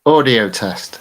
Audio test.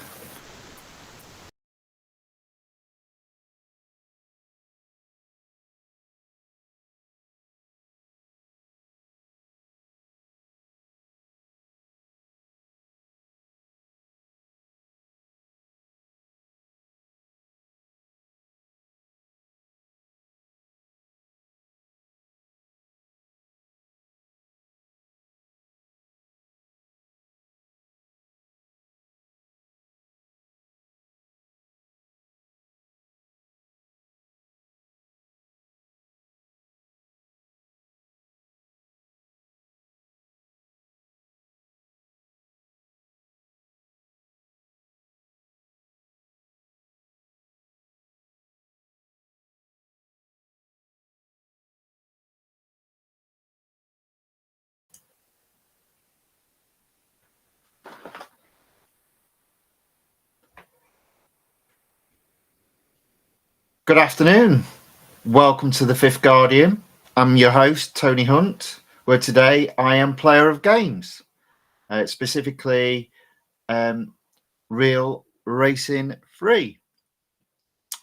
Good afternoon. Welcome to the Fifth Guardian. I'm your host, Tony Hunt, where today I am player of games, specifically Real Racing 3.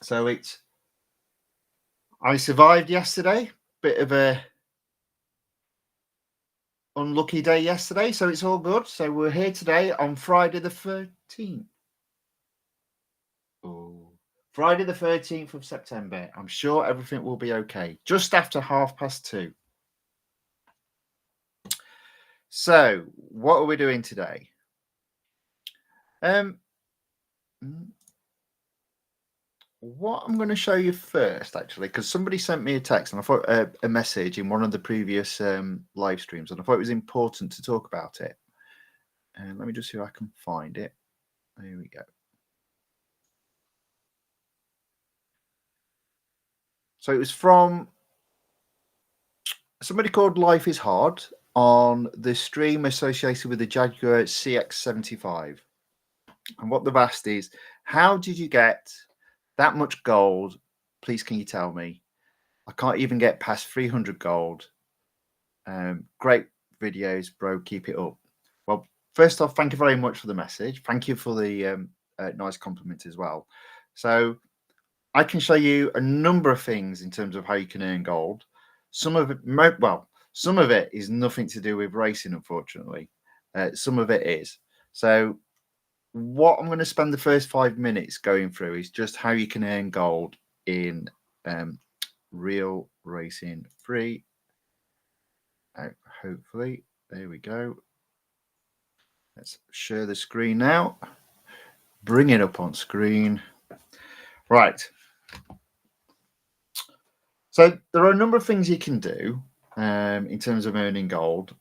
So I survived yesterday, bit of a unlucky day yesterday, so it's all good. So we're here today on Friday the 13th. Friday the 13th of September. I'm sure everything will be okay. Just after 2:30. So, what are we doing today? What I'm going to show you first, actually, because somebody sent me a text and I thought a message in one of the previous live streams, and I thought it was important to talk about it. Let me just see if I can find it. There we go. So it was from somebody called Life is Hard on the stream associated with the Jaguar CX-75. And what they've asked is, how did you get that much gold? Please, can you tell me? I can't even get past 300 gold. Great videos, bro. Keep it up. Well, first off, thank you very much for the message. Thank you for the nice compliment as well. So I can show you a number of things in terms of how you can earn gold. Some of it is nothing to do with racing, unfortunately. Some of it is. So what I'm going to spend the first 5 minutes going through is just how you can earn gold in Real Racing 3. Hopefully, there we go. Let's share the screen now. Bring it up on screen. Right. So there are a number of things you can do in terms of earning gold.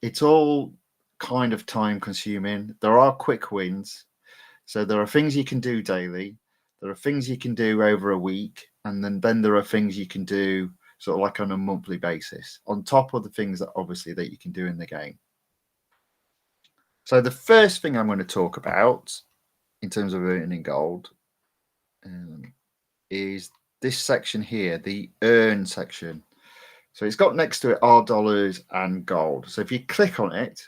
It's all kind of time consuming. There are quick wins. So there are things you can do daily. There are things you can do over a week. And then there are things you can do sort of like on a monthly basis, on top of the things that obviously that you can do in the game. So the first thing I'm going to talk about in terms of earning gold is this section here, the earn section. So it's got next to it R dollars and gold. So if you click on it,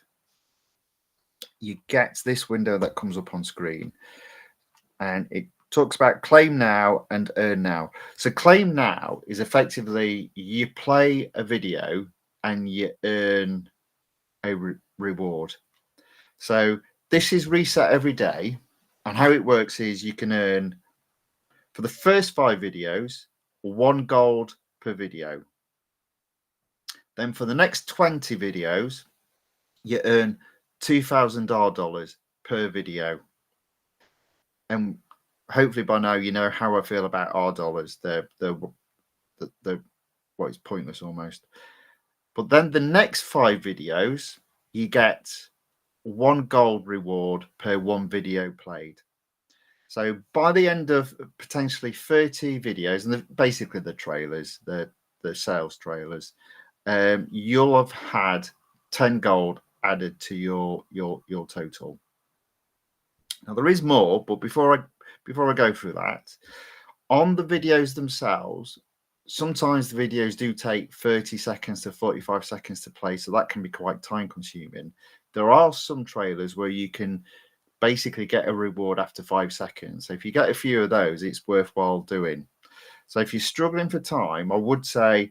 you get this window that comes up on screen, and it talks about claim now and earn now. So claim now is effectively you play a video and you earn a reward. So this is reset every day, and how it works is you can earn, for the first 5 videos, 1 gold per video. Then for the next 20 videos, you earn $2,000 per video. And hopefully by now you know how I feel about R dollars. They're well, it's pointless almost. But then the next 5 videos, you get 1 gold reward per 1 video played. So by the end of potentially 30 videos, and basically the trailers, the sales trailers, you'll have had 10 gold added to your total. Now there is more, but before I go through that, on the videos themselves, sometimes the videos do take 30 seconds to 45 seconds to play, so that can be quite time consuming. There are some trailers where you can basically get a reward after 5 seconds. So if you get a few of those, it's worthwhile doing. So if you're struggling for time, I would say,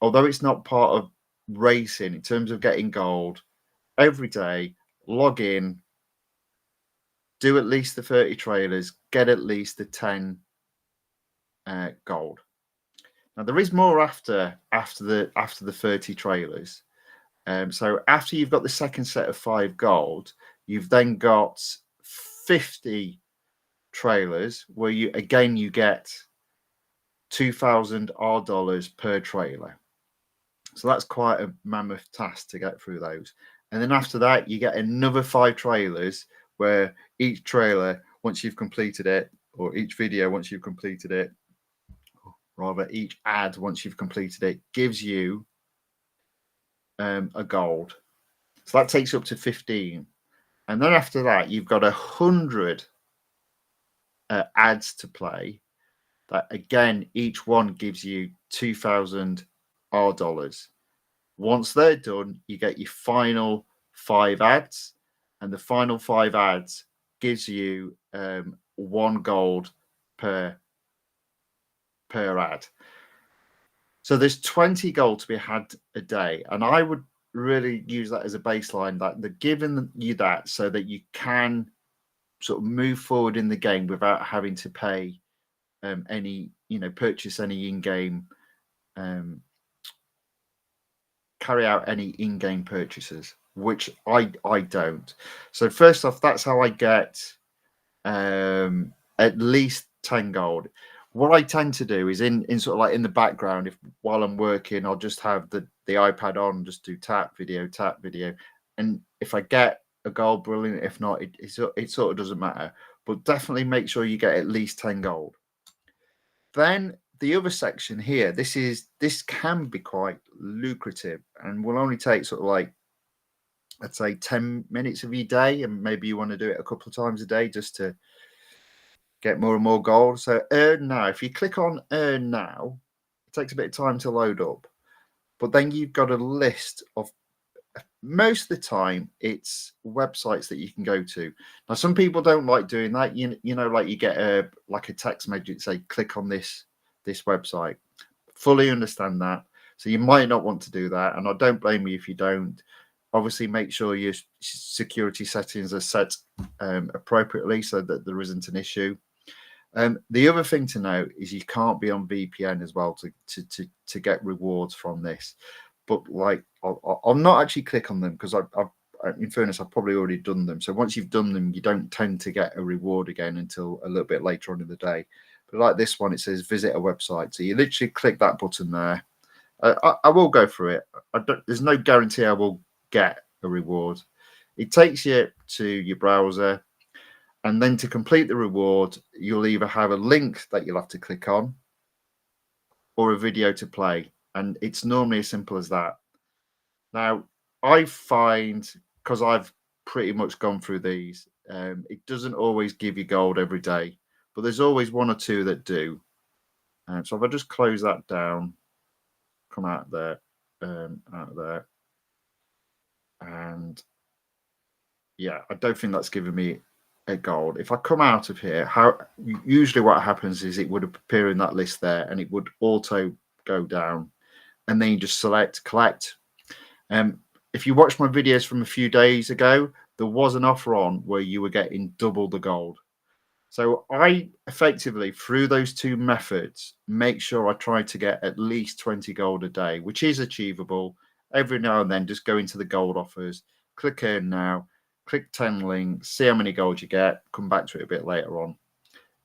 although it's not part of racing in terms of getting gold, every day, log in, do at least the 30 trailers, get at least the 10 gold. Now there is more after the 30 trailers. So after you've got the second set of 5 gold, you've then got 50 trailers where you get 2,000 dollars per trailer. So that's quite a mammoth task to get through those. And then after that, you get another 5 trailers where each trailer, once you've completed it, or each video once you've completed it, or rather each ad once you've completed it, gives you a gold. So that takes you up to 15. And then after that, you've got 100 ads to play. That again, each one gives you 2,000 dollars. Once they're done, you get your final 5 ads, and the final 5 ads gives you 1 gold per ad. So there's 20 gold to be had a day, and I would really use that as a baseline, that they're giving you that so that you can sort of move forward in the game without having to pay any, purchase any in-game, carry out any in-game purchases, which I don't. So first off, that's how I get at least 10 gold. What I tend to do is in sort of like in the background, if while I'm working, I'll just have the iPad on, just do tap video, and if I get a gold, brilliant. If not, it sort of doesn't matter. But definitely make sure you get at least 10 gold. Then the other section here, this can be quite lucrative and will only take sort of like, I'd say 10 minutes of your day, and maybe you want to do it a couple of times a day just to get more and more gold. So earn now. If you click on earn now, it takes a bit of time to load up, but then you've got a list of, most of the time it's websites that you can go to. Now some people don't like doing that. Like you get a text message say click on this website. Fully understand that. So you might not want to do that, and I don't blame you if you don't. Obviously make sure your security settings are set appropriately so that there isn't an issue. The other thing to note is you can't be on VPN as well to get rewards from this. But like, I'll not actually click on them because I've in fairness, I've probably already done them. So once you've done them, you don't tend to get a reward again until a little bit later on in the day. But like this one, it says visit a website. So you literally click that button there. I will go through it. There's no guarantee I will get a reward. It takes you to your browser, and then to complete the reward, you'll either have a link that you'll have to click on or a video to play. And it's normally as simple as that. Now, I find, because I've pretty much gone through these, it doesn't always give you gold every day, but there's always 1 or 2 that do. So if I just close that down, come out there, and yeah, I don't think that's giving me a gold. If I come out of here, usually what happens is it would appear in that list there, and it would auto go down, and then you just select collect. If you watch my videos from a few days ago, there was an offer on where you were getting double the gold. So I effectively, through those 2 methods, make sure I try to get at least 20 gold a day, which is achievable. Every now and then, just go into the gold offers, click earn now, click 10 links, see how many gold you get, come back to it a bit later on.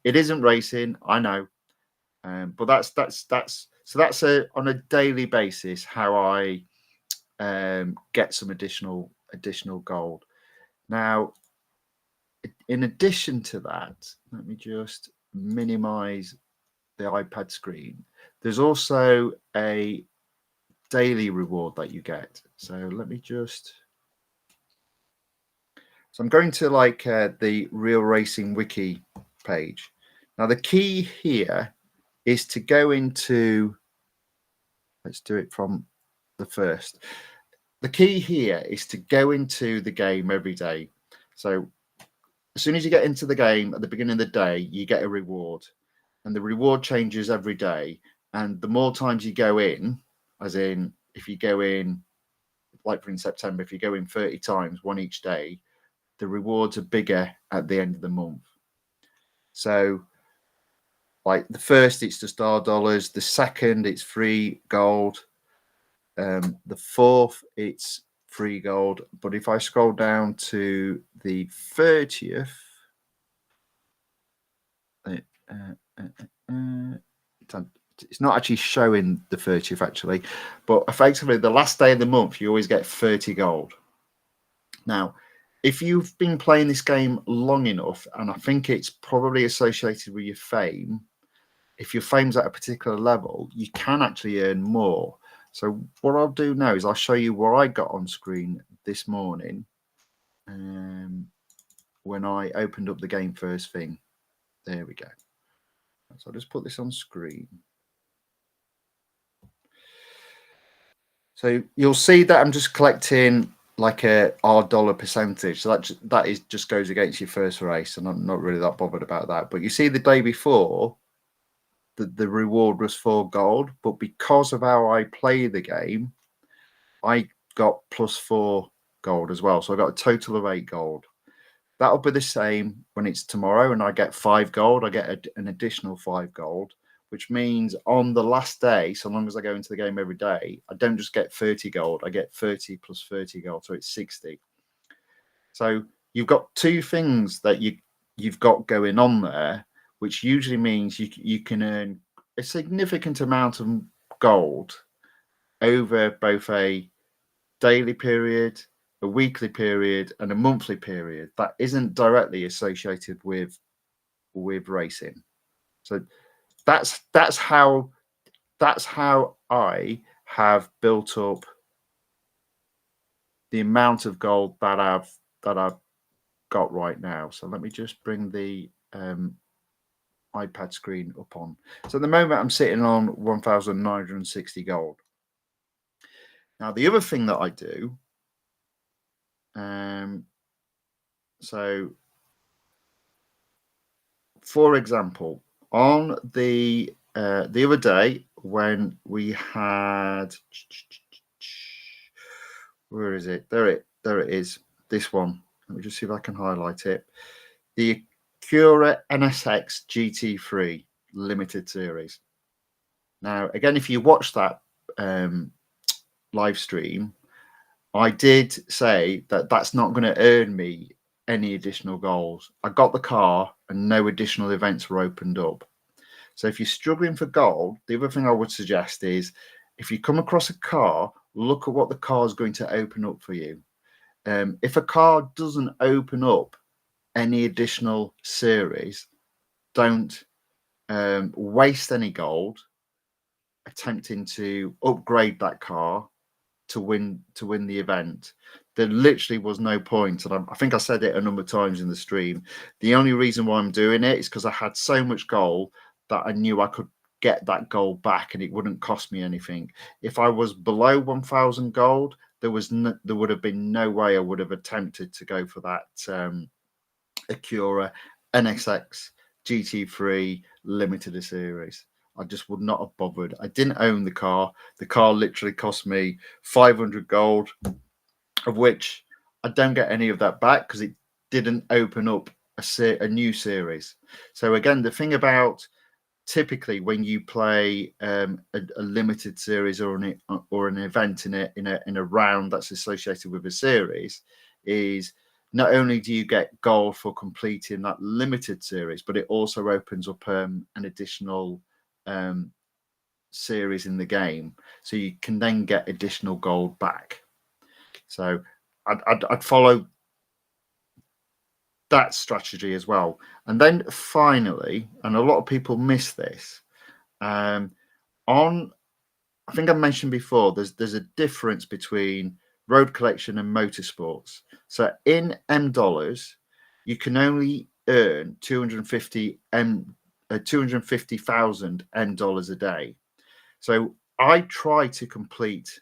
It isn't racing, I know, but that's on a daily basis how I get some additional gold. Now, in addition to that, let me just minimize the iPad screen. There's also a daily reward that you get. So let me just. So I'm going to the Real Racing Wiki page. Now the key here is to go into. Let's do it from the first. The key here is to go into the game every day. So as soon as you get into the game at the beginning of the day, you get a reward, and the reward changes every day. And the more times you go in, as in if you go in, like for in September, if you go in 30 times, one each day, the rewards are bigger at the end of the month. So, like the first, it's just $. The second, it's free gold. The fourth, it's free gold. But if I scroll down to the 30th, it's not actually showing the 30th actually, but effectively the last day of the month, you always get 30 gold. Now, if you've been playing this game long enough, and I think it's probably associated with your fame, if your fame's at a particular level, you can actually earn more. So what I'll do now is I'll show you what I got on screen this morning when I opened up the game first thing. There we go. So I'll just put this on screen. So you'll see that I'm just collecting like a $R percentage. So that is just goes against your first race, and I'm not really that bothered about that. But you see the day before, the reward was 4 gold, but because of how I play the game, I got +4 gold as well. So I got a total of 8 gold. That'll be the same when it's tomorrow and I get 5 gold. I get an additional 5 gold, which means on the last day, so long as I go into the game every day, I don't just get 30 gold. I get 30 plus 30 gold, so it's 60. So you've got two things that you've got going on there, which usually means you can earn a significant amount of gold over both a daily period, a weekly period, and a monthly period that isn't directly associated with racing. So that's how I have built up the amount of gold that I've got right now. So let me just bring the iPad screen up on. So at the moment I'm sitting on 1,960 gold. Now the other thing that I do, so for example, on the other day when we had, where is it? There it is. This one. Let me just see if I can highlight it. The Acura NSX GT3 limited series. Now, again, if you watch that live stream, I did say that that's not going to earn me any additional goals. I got the car and no additional events were opened up. So if you're struggling for gold, the other thing I would suggest is if you come across a car, look at what the car is going to open up for you. If a car doesn't open up any additional series, don't waste any gold attempting to upgrade that car to win the event. There literally was no point, and I think I said it a number of times in the stream. The only reason why I'm doing it is because I had so much gold that I knew I could get that gold back and it wouldn't cost me anything. If I was below 1,000 gold, there would have been no way I would have attempted to go for that Acura NSX GT3 limited series. I just would not have bothered. I didn't own the car. The car literally cost me 500 gold, of which I don't get any of that back because it didn't open up a new series. So again, the thing about typically when you play a limited series or an event in a round that's associated with a series is not only do you get gold for completing that limited series, but it also opens up an additional series in the game, so you can then get additional gold back. So I'd follow that strategy as well. And then finally, and a lot of people miss this, I think I mentioned before, there's a difference between road collection and motorsports. So in M dollars, you can only earn 250,000 M dollars a day. So I try to complete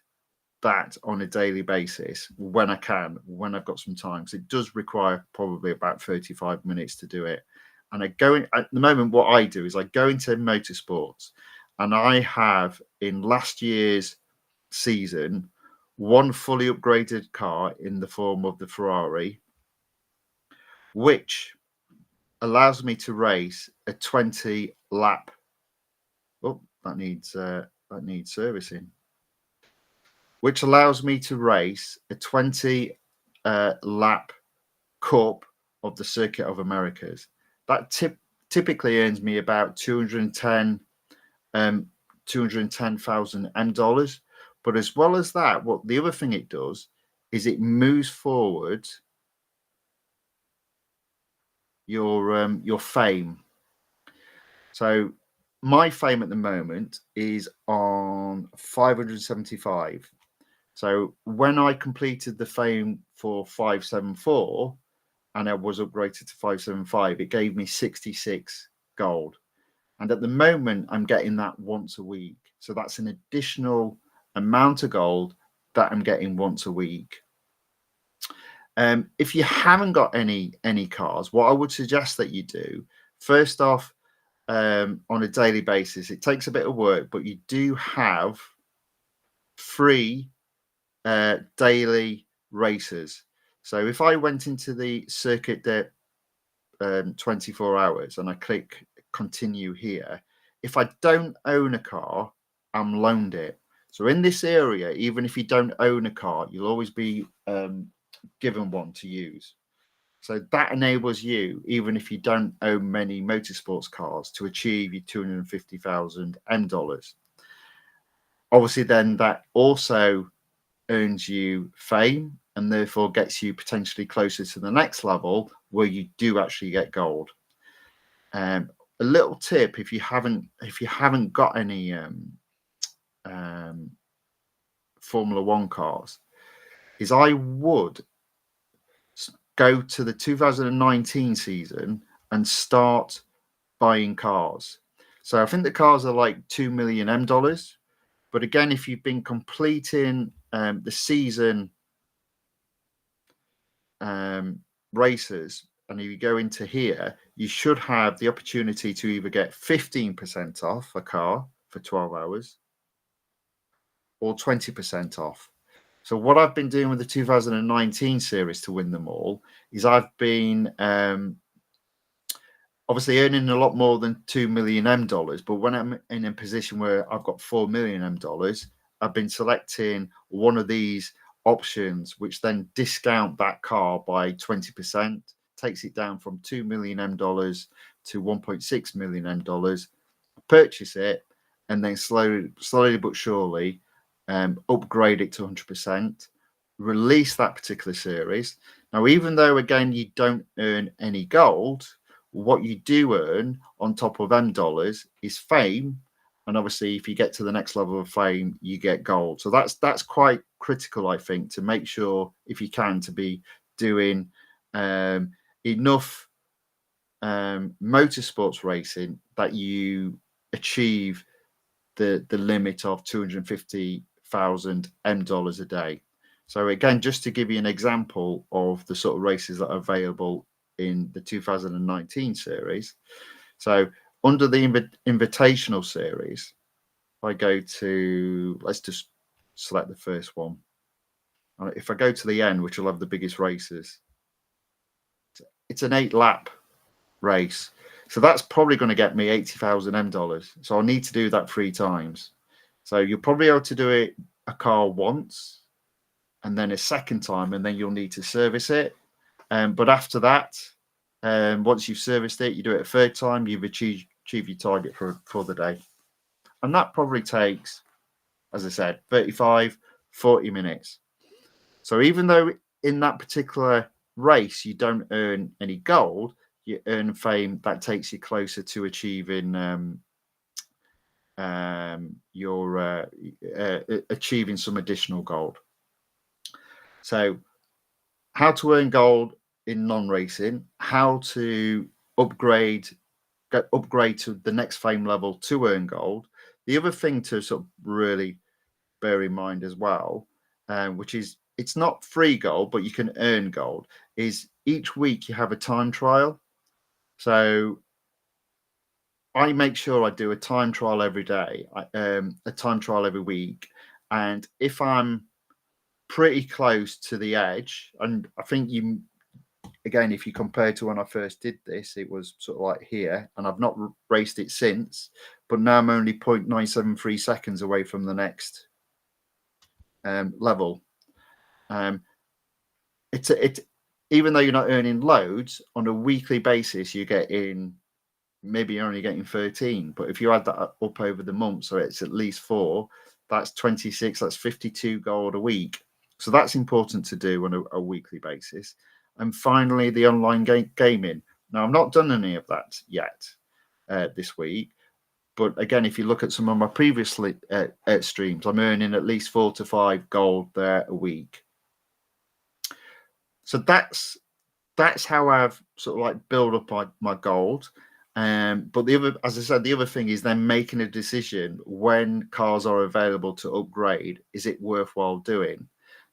that on a daily basis when I can, when I've got some time, because it does require probably about 35 minutes to do it. And I go in at the moment, what I do is I go into motorsports, and I have in last year's season one fully upgraded car in the form of the Ferrari, which allows me to race a 20 lap. Oh, that needs servicing. Which allows me to race a 20 lap cup of the Circuit of Americas. That typically earns me about 210,000 dollars. But as well as that, what the other thing it does is it moves forward your fame. So my fame at the moment is on 575. So when I completed the fame for 574 and I was upgraded to 575, it gave me 66 gold. And at the moment, I'm getting that once a week. So that's an additional amount of gold that I'm getting once a week. If you haven't got any cars, what I would suggest that you do, first off, on a daily basis, it takes a bit of work, but you do have free daily races. So if I went into the circuit 24 hours and I click continue here, if I don't own a car, I'm loaned it. So in this area, even if you don't own a car, you'll always be given one to use. So that enables you, even if you don't own many motorsports cars, to achieve your 250,000 dollars. Obviously, then that also earns you fame and therefore gets you potentially closer to the next level where you do actually get gold. A little tip, if you haven't got any Formula One cars, is I would go to the 2019 season and start buying cars. So I think the cars are like $2 million dollars. But again, if you've been completing the season races, and if you go into here, you should have the opportunity to either get 15% off a car for 12 hours or 20% off. So what I've been doing with the 2019 series to win them all is I've been obviously earning a lot more than $2 million dollars, but when I'm in a position where I've got $4 million dollars, I've been selecting one of these options, which then discount that car by 20%, takes it down from $2 million dollars to $1.6 million dollars, purchase it, and then slowly but surely upgrade it to 100%, release that particular series. Now, even though, again, you don't earn any gold, what you do earn on top of M dollars is fame. And obviously, if you get to the next level of fame, you get gold. So that's quite critical, I think, to make sure, if you can, to be doing enough motorsports racing that you achieve the limit of 250,000 M dollars a day. So again, just to give you an example of the sort of races that are available in the 2019 series. So under the invitational series, if I go to, let's just select the first one. If I go to the end, which will have the biggest races, it's an 8-lap race. So that's probably going to get me 80,000 M dollars. So I'll need to do that 3 times. So you'll probably be able to do it a car once and then a second time, and then you'll need to service it. But after that, once you've serviced it, you do it a 3rd time, you've achieved your target for the day. And that probably takes, as I said, 35, 40 minutes. So even though in that particular race you don't earn any gold, you earn fame that takes you closer to achieving achieving some additional gold. So how to earn gold in non-racing, how to upgrade to the next fame level to earn gold. The other thing to sort of really bear in mind as well which is, it's not free gold, but you can earn gold, is each week you have a time trial. So I make sure I do a time trial every day, a time trial every week. And if I'm pretty close to the edge, and I think you, again, if you compare to when I first did this, it was sort of like here, and I've not raced it since, but now I'm only 0.973 seconds away from the next level. It's even though you're not earning loads on a weekly basis, you get in, maybe you're only getting 13, but if you add that up over the month, so it's at least 4, that's 26, that's 52 gold a week. So that's important to do on a weekly basis. And finally, the online gaming. Now, I've not done any of that yet this week, but again, if you look at some of my previous streams, I'm earning at least 4 to 5 gold there a week. So that's how I've sort of like build up my gold. But the other, as I said, the other thing is then making a decision when cars are available to upgrade. Is it worthwhile doing?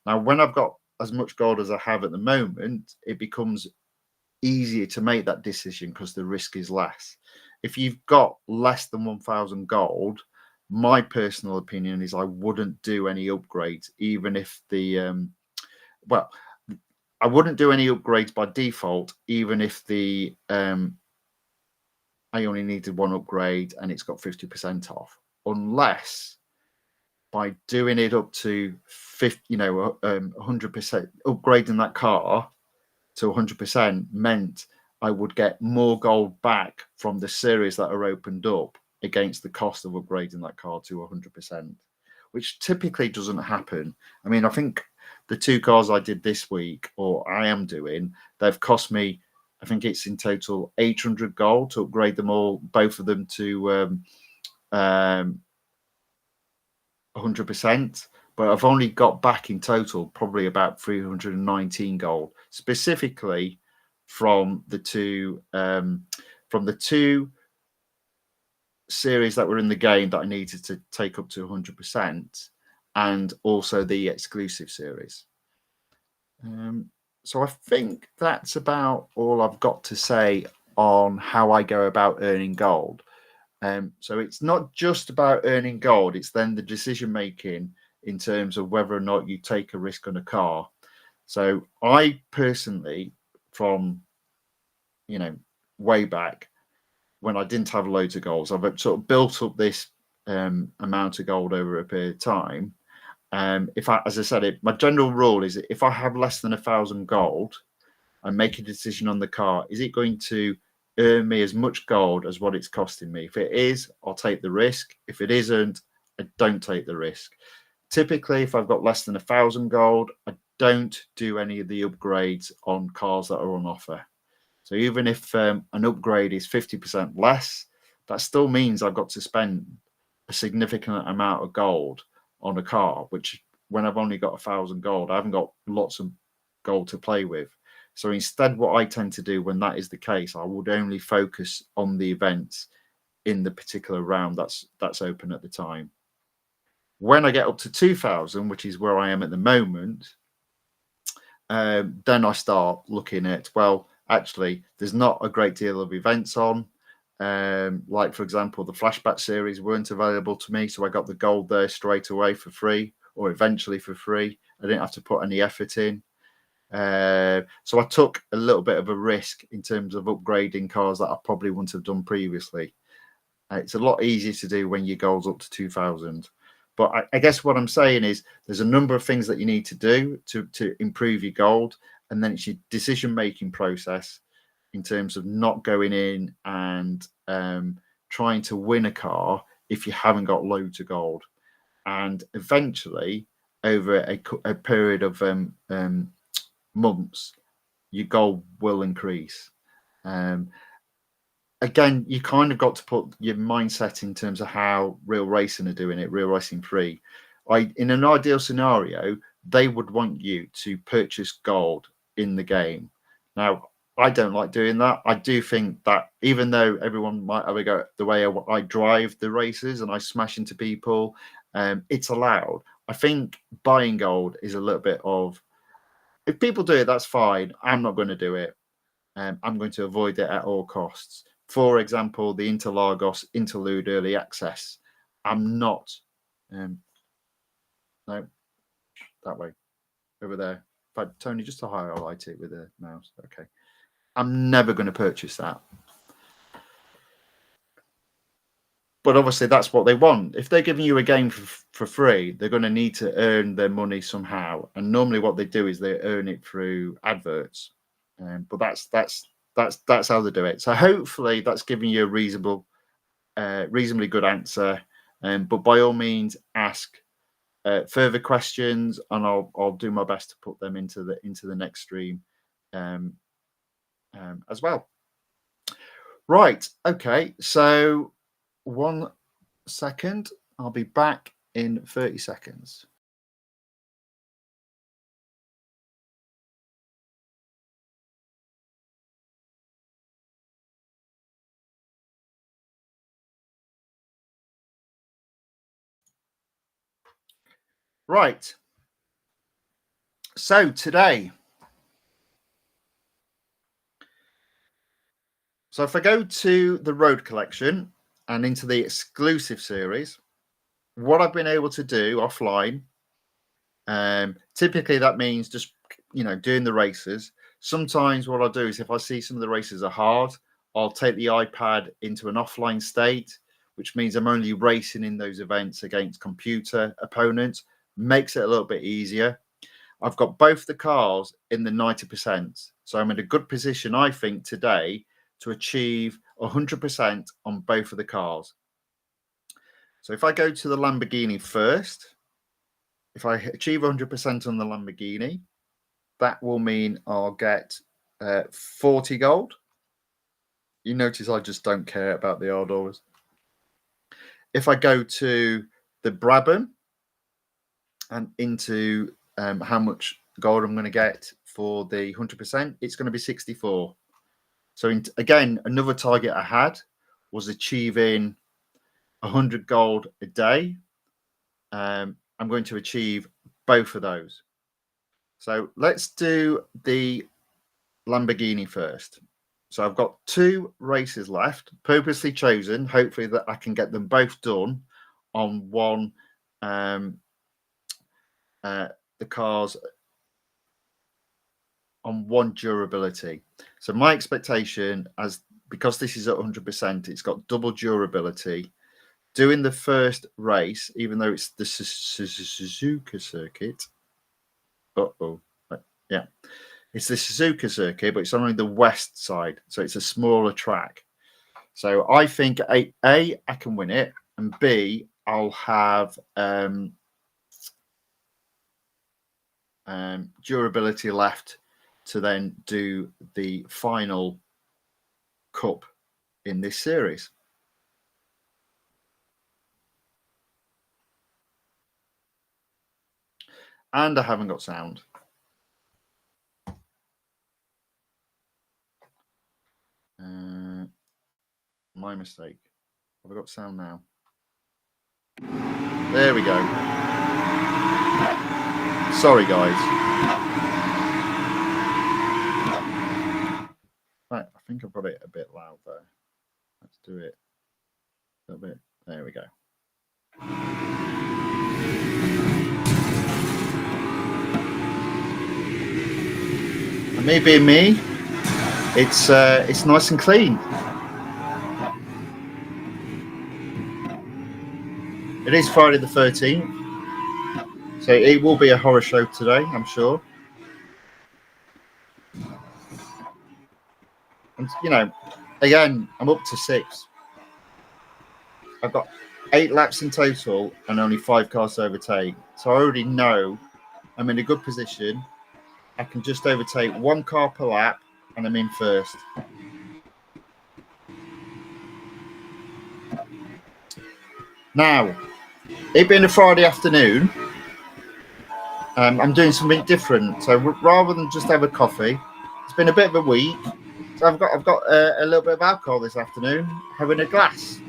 Now, when I've got as much gold as I have at the moment, it becomes easier to make that decision because the risk is less. If you've got less than 1,000 gold, my personal opinion is I wouldn't do any upgrades, even if the I wouldn't do any upgrades by default, even if the I only needed one upgrade and it's got 50% off, unless by doing it up to 100%, upgrading that car to 100% meant I would get more gold back from the series that are opened up against the cost of upgrading that car to 100%, which typically doesn't happen. I mean, I think the 2 cars I did this week, or I am doing, they've cost me, I think it's in total 800 gold to upgrade them all, both of them to 100%. But I've only got back in total probably about 319 gold, specifically from the two series that were in the game that I needed to take up to 100%, and also the exclusive series. So I think that's about all I've got to say on how I go about earning gold. So it's not just about earning gold, it's then the decision making in terms of whether or not you take a risk on a car. So I personally, from way back when I didn't have loads of goals, I've sort of built up this amount of gold over a period of time. As I said, my general rule is that if I have less than 1,000 gold, I make a decision on the car. Is it going to earn me as much gold as what it's costing me? If it is, I'll take the risk. If it isn't, I don't take the risk. Typically, if I've got less than 1,000 gold, I don't do any of the upgrades on cars that are on offer. So even if an upgrade is 50% less, that still means I've got to spend a significant amount of gold on a car, which when I've only got 1,000 gold, I haven't got lots of gold to play with. So instead, what I tend to do when that is the case, I would only focus on the events in the particular round that's open at the time. When I get up to 2,000, which is where I am at the moment, then I start looking at, well, actually, there's not a great deal of events on. Like, for example, the flashback series weren't available to me, so I got the gold there straight away for free, or eventually for free. I didn't have to put any effort in. So I took a little bit of a risk in terms of upgrading cars that I probably wouldn't have done previously. It's a lot easier to do when your goal's up to 2,000. But I guess what I'm saying is there's a number of things that you need to do to improve your gold, and then it's your decision-making process in terms of not going in and trying to win a car if you haven't got loads of gold. And eventually, over a period of months, your gold will increase. Again, you kind of got to put your mindset in terms of how Real Racing are doing it, Real Racing 3. In an ideal scenario, they would want you to purchase gold in the game. Now, I don't like doing that. I do think that even though everyone might have a go at the way I drive the races and I smash into people, it's allowed. I think buying gold is a little bit of, if people do it, that's fine. I'm not going to do it. I'm going to avoid it at all costs. For example, the Interlagos Interlude Early Access. I'm not. No, that way, over there. But Tony, just to highlight it with a mouse. Okay. I'm never going to purchase that. But obviously, that's what they want. If they're giving you a game for free, they're going to need to earn their money somehow. And normally, what they do is they earn it through adverts. But that's how they do it. So hopefully, that's giving you a reasonably good answer. But by all means, ask further questions, and I'll do my best to put them into the next stream as well. Right. Okay. So 1 second. I'll be back in 30 seconds. Right. So today, so if I go to the Road Collection and into the exclusive series, what I've been able to do offline, typically that means just, doing the races. Sometimes what I'll do is if I see some of the races are hard, I'll take the iPad into an offline state, which means I'm only racing in those events against computer opponents. Makes it a little bit easier. I've got both the cars in the 90%. So I'm in a good position, I think, today to achieve 100% on both of the cars. So if I go to the Lamborghini first, if I achieve 100% on the Lamborghini, that will mean I'll get 40 gold. You notice I just don't care about the $R. If I go to the Brabham and into how much gold I'm going to get for the 100%, it's going to be 64. So again, another target I had was achieving 100 gold a day. I'm going to achieve both of those. So let's do the Lamborghini first. So I've got 2 races left, purposely chosen, hopefully that I can get them both done on one, the cars on one durability. So my expectation, because this is at 100%, it's got double durability. Doing the first race, even though it's the Suzuka circuit. Yeah. It's the Suzuka circuit, but it's only the west side. So it's a smaller track. So I think A, I can win it. And B, I'll have durability left to then do the final cup in this series. And I haven't got sound. My mistake. Have I got sound now? There we go. Sorry, guys. Right, I think I've got it a bit loud there. Let's do it a little bit. There we go. And me being me, it's nice and clean. It is Friday the 13th, so it will be a horror show today, I'm sure. And, again, I'm up to 6. I've got 8 laps in total and only 5 cars to overtake. So I already know I'm in a good position. I can just overtake 1 car per lap and I'm in first. Now, it being a Friday afternoon, I'm doing something different. So rather than just have a coffee, it's been a bit of a week. So I've got a little bit of alcohol this afternoon, having a glass.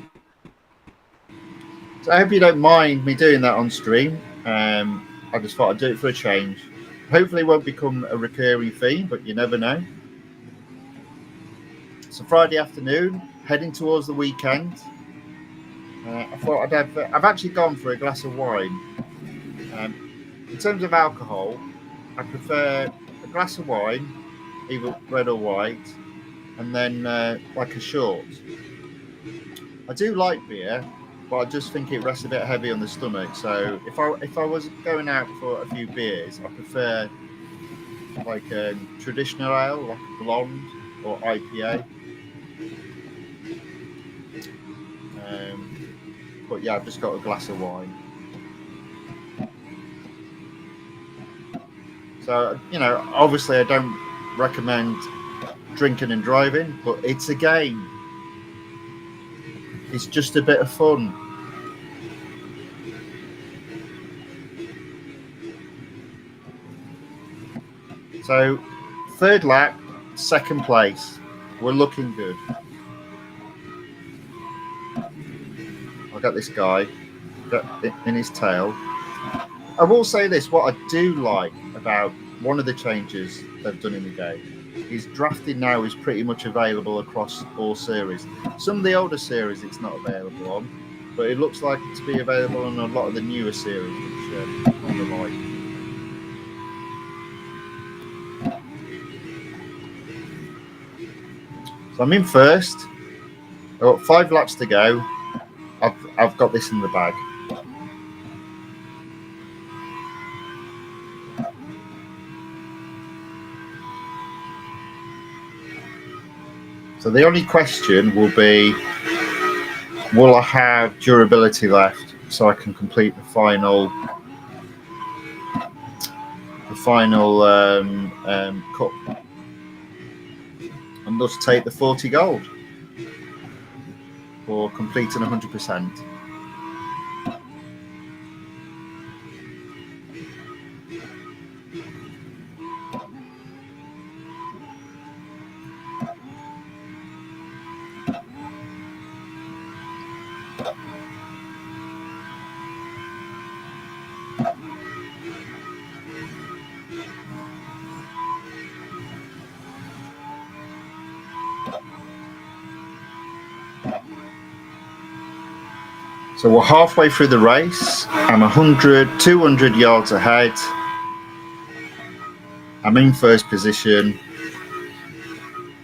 So I hope you don't mind me doing that on stream. I just thought I'd do it for a change. Hopefully it won't become a recurring theme, but you never know. So Friday afternoon, heading towards the weekend. I thought I've actually gone for a glass of wine. In terms of alcohol, I prefer a glass of wine, either red or white, and then like a short. I do like beer, but I just think it rests a bit heavy on the stomach. So if I was going out for a few beers, I prefer like a traditional ale, like a blonde or IPA. But yeah, I've just got a glass of wine. So, obviously I don't recommend drinking and driving, but it's a game. It's just a bit of fun. So, third lap, second place. We're looking good. I got this guy in his tail. I will say this, what I do like about one of the changes they've done in the game is drafting now is pretty much available across all series. Some of the older series it's not available on, but it looks like it to be available on a lot of the newer series, which I kind of like. So I'm in first. I've got 5 laps to go. I've got this in the bag. So the only question will be, will I have durability left so I can complete the final cup and thus take the 40 gold for completing 100%. So we're halfway through the race. I'm 200 yards ahead. I'm in first position.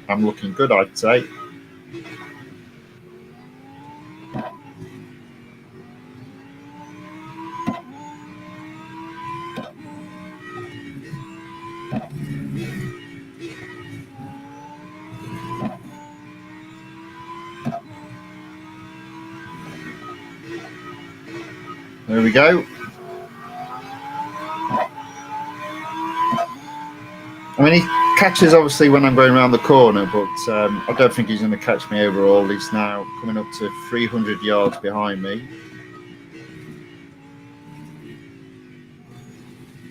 I'm looking good, I'd say. There we go. I mean, he catches obviously when I'm going around the corner, but I don't think he's going to catch me overall. He's now coming up to 300 yards behind me.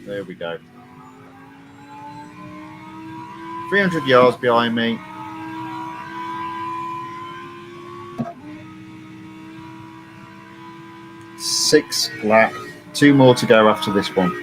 There we go. 300 yards behind me. Six lap. 2 more to go after this one.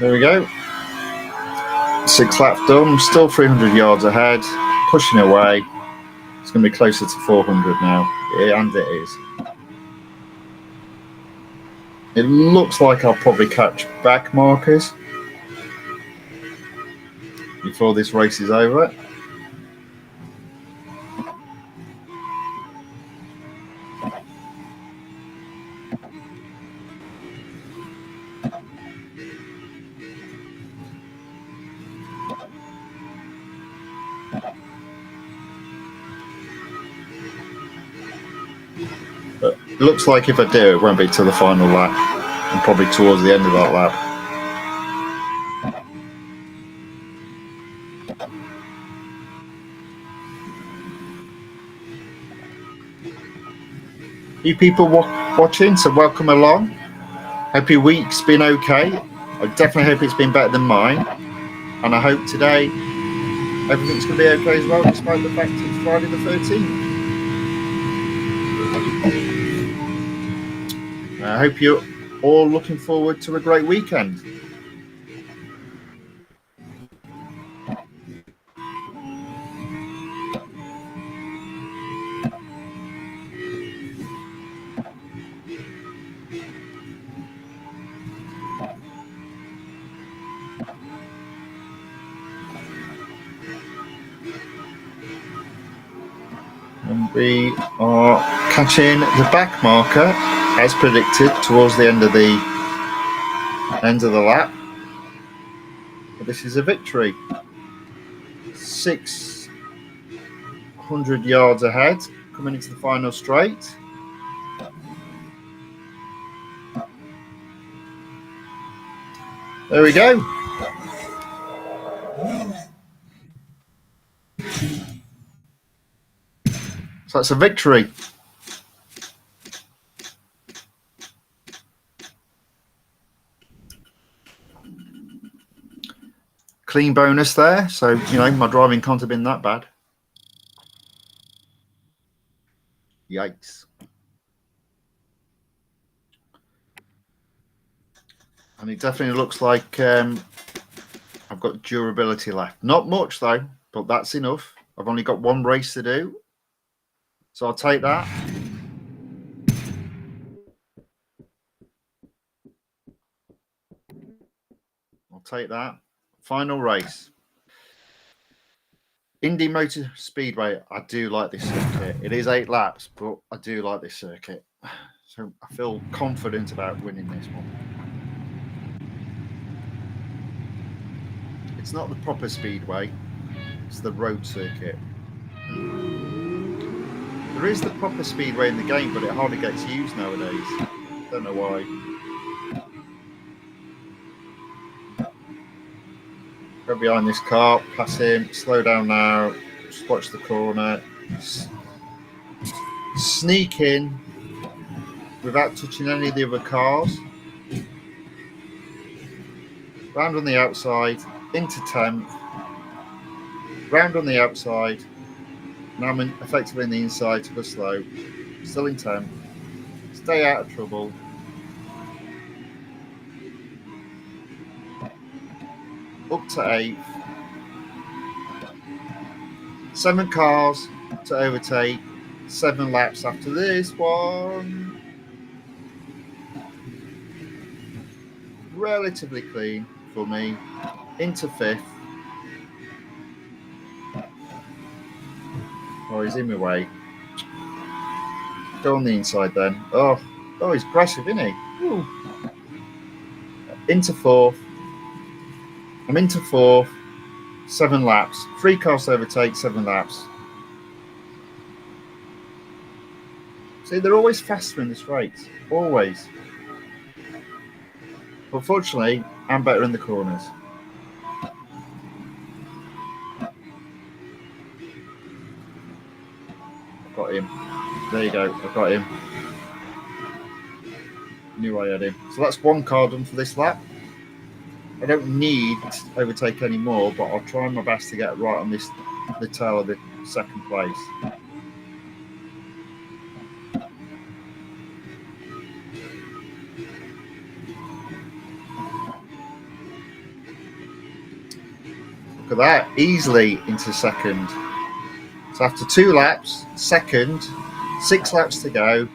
There we go. 6 laps done. Still 300 yards ahead. Pushing away. It's going to be closer to 400 now. Yeah, and it is. It looks like I'll probably catch back markers before this race is over. It looks like if I do, it won't be till the final lap, and probably towards the end of that lap. You people watching, so welcome along. Hope your week's been okay. I definitely hope it's been better than mine, and I hope today everything's going to be okay as well, despite the fact it's Friday the 13th. I hope you're all looking forward to a great weekend. And we are catching the back marker as predicted towards the end of the lap. But this is a victory. 600 yards ahead, coming into the final straight. There we go. So that's a victory. Clean bonus there. So, my driving can't have been that bad. Yikes. And it definitely looks like I've got durability left. Not much, though, but that's enough. I've only got one race to do. So I'll take that. I'll take that. Final race. Indy Motor Speedway. I do like this circuit. It is 8 laps, but I do like this circuit. So I feel confident about winning this one. It's not the proper speedway. It's the road circuit. There is the proper speedway in the game, but it hardly gets used nowadays. Don't know why. Go behind this car, pass him, slow down now, just watch the corner, sneak in without touching any of the other cars, round on the outside, into 10th, round on the outside, now I'm effectively in the inside to go slow, still in 10th, stay out of trouble. Up to 8th. 7 cars to overtake. 7 laps after this one. Relatively clean for me. Into 5th. Oh, he's in my way. Go on the inside then. Oh, he's aggressive, isn't he? Ooh. Into 4th. I'm into 4th, 7 laps. 3 cars to overtake, 7 laps. See, they're always faster in this race. Always. But fortunately, I'm better in the corners. I've got him. There you go. I've got him. Knew I had him. So that's 1 car done for this lap. I don't need to overtake any more, but I'll try my best to get right on the tail of the second place. Look at that, easily into second. So after 2 laps, second, 6 laps to go,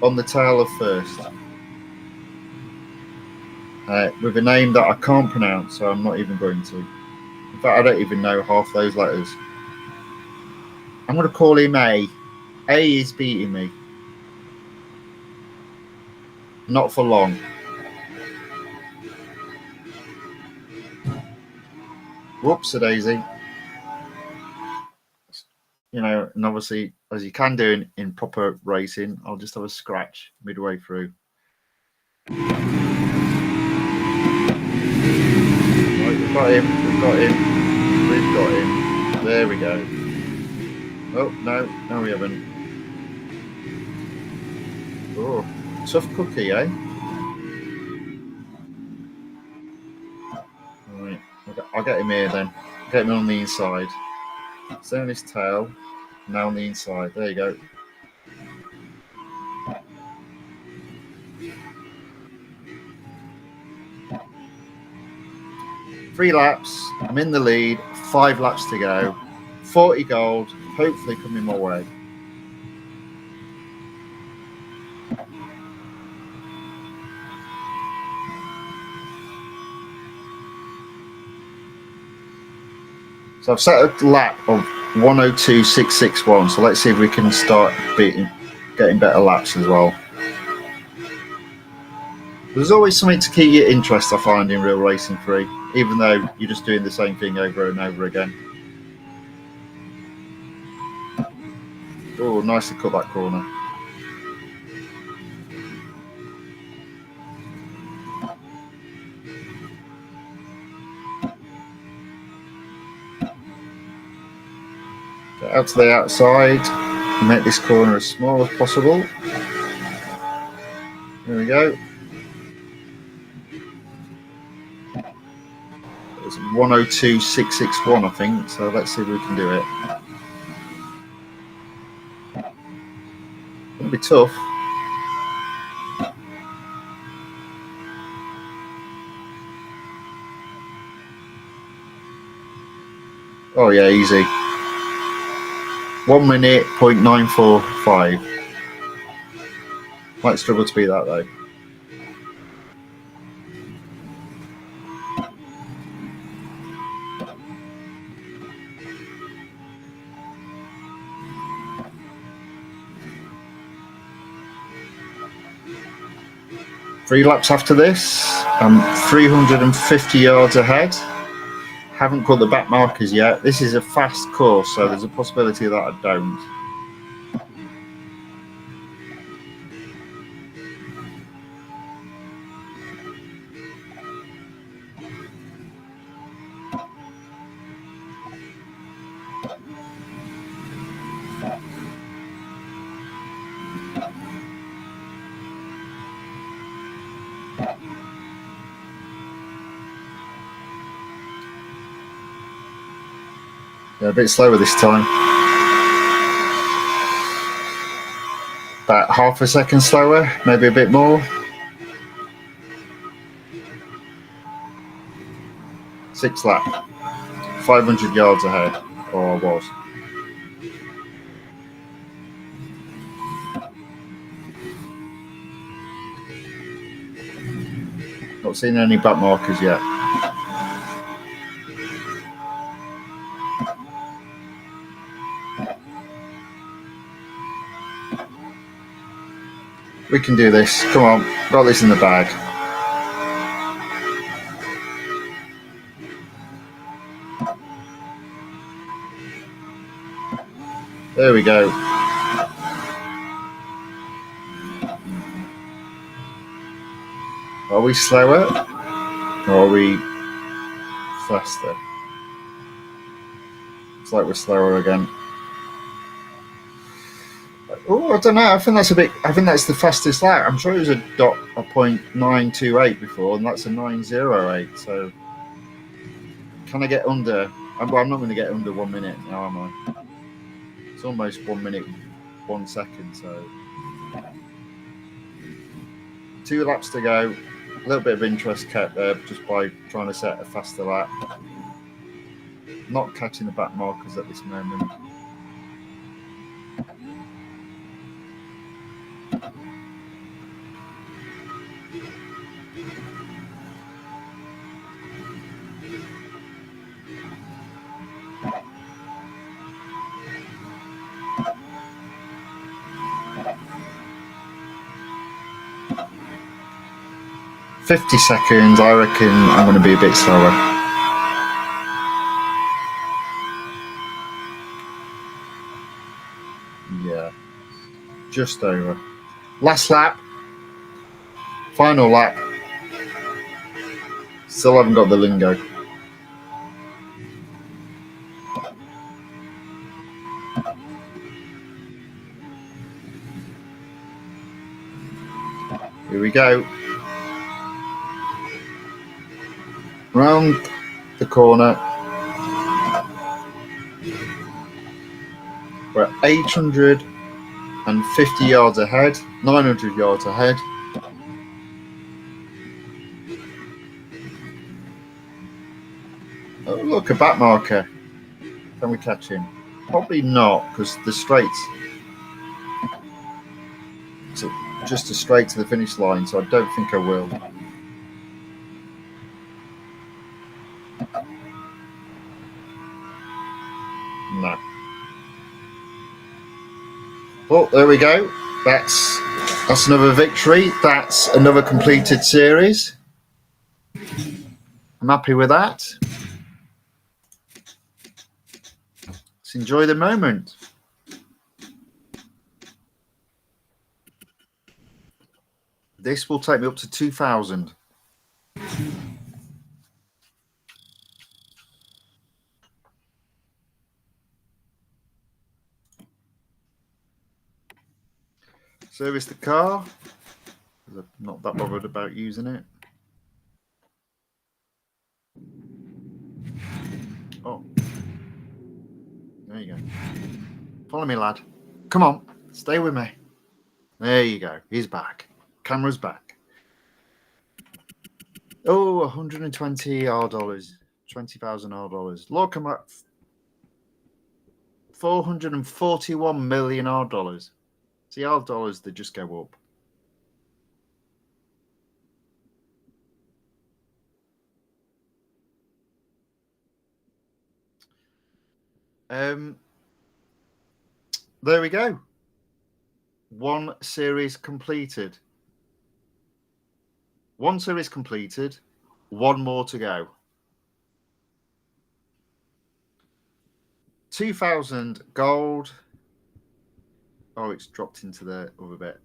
on the tail of first. With a name that I can't pronounce, so I'm not even going to. In fact, I don't even know half those letters. I'm going to call him A. A is beating me. Not for long. Whoops-a-daisy. you know, and obviously, as you can do in proper racing, I'll just have a scratch midway through. Right, we've got him, we've got him, we've got him. There we go. Oh, no, we haven't. Oh, tough cookie, eh? Right, I'll get him here then. Get him on the inside. Stay on his tail. Now on the inside. There you go. Three laps. I'm in the lead. 5 laps to go. 40 gold. Hopefully coming my way. So I've set a lap of 102.661. So let's see if we can start getting better laps as well. There's always something to keep your interest, I find, in Real Racing 3, even though you're just doing the same thing over and over again. Oh, nicely cut that corner. Get out to the outside. Make this corner as small as possible. There we go. It's 102.661, I think. So let's see if we can do it. It'll be tough. Oh yeah, easy. 1 minute, 0.945. Might struggle to beat that though. Three laps after this, I'm 350 yards ahead. Haven't got the back markers yet. This is a fast course, so there's a possibility that I don't. Yeah, a bit slower this time. About half a second slower, maybe a bit more. 6 lap. 500 yards ahead, or I was. Not seen any back markers yet. We can do this. Come on, got this in the bag. There we go. Are we slower or are we faster? It's like we're slower again. Oh, I don't know. I think that's the fastest lap. I'm sure it was a 0.928 before, and that's a 908. So, can I get under? Well, I'm not going to get under 1 minute now, am I? It's almost 1 minute, 1 second. So, 2 laps to go. A little bit of interest kept there just by trying to set a faster lap. Not catching the back markers at this moment. "50 seconds, I reckon I'm going to be a bit slower." Just over. Last lap. Final lap. Still haven't got the lingo. Here we go. Round the corner. We're 850 yards ahead, 900 yards ahead. Oh, look, a back marker. Can we catch him? Probably not, because the straights. It's just a straight to the finish line, so I don't think I will. No. Well, there we go. That's another victory. That's another completed series. I'm happy with that. Let's enjoy the moment. This will take me up to 2,000. Service the car. I'm not that bothered about using it. Oh. There you go. Follow me, lad. Come on. Stay with me. There you go. He's back. Camera's back. Oh, 120 R dollars. 20,000 R dollars. Look, I'm at 441 million R dollars. See, R dollars, they just go up. There we go. One series completed. One series completed. One more to go. 2,000 gold. Oh, it's dropped into the other bit.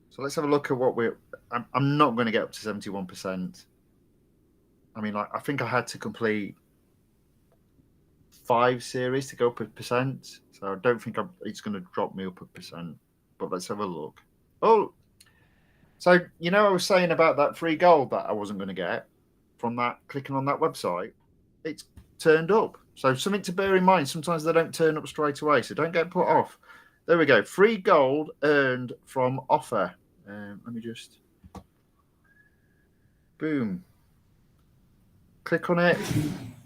So let's have a look at what we're. I'm not going to get up to 71%. I mean, like, I think I had to complete 5 series to go up a percent. So I don't think it's going to drop me up a percent. But let's have a look. Oh, so you know I was saying about that free gold that I wasn't going to get from that clicking on that website. It's turned up. So something to bear in mind. Sometimes they don't turn up straight away. So don't get put off. There we go. Free gold earned from offer. Let me just. Boom. Click on it.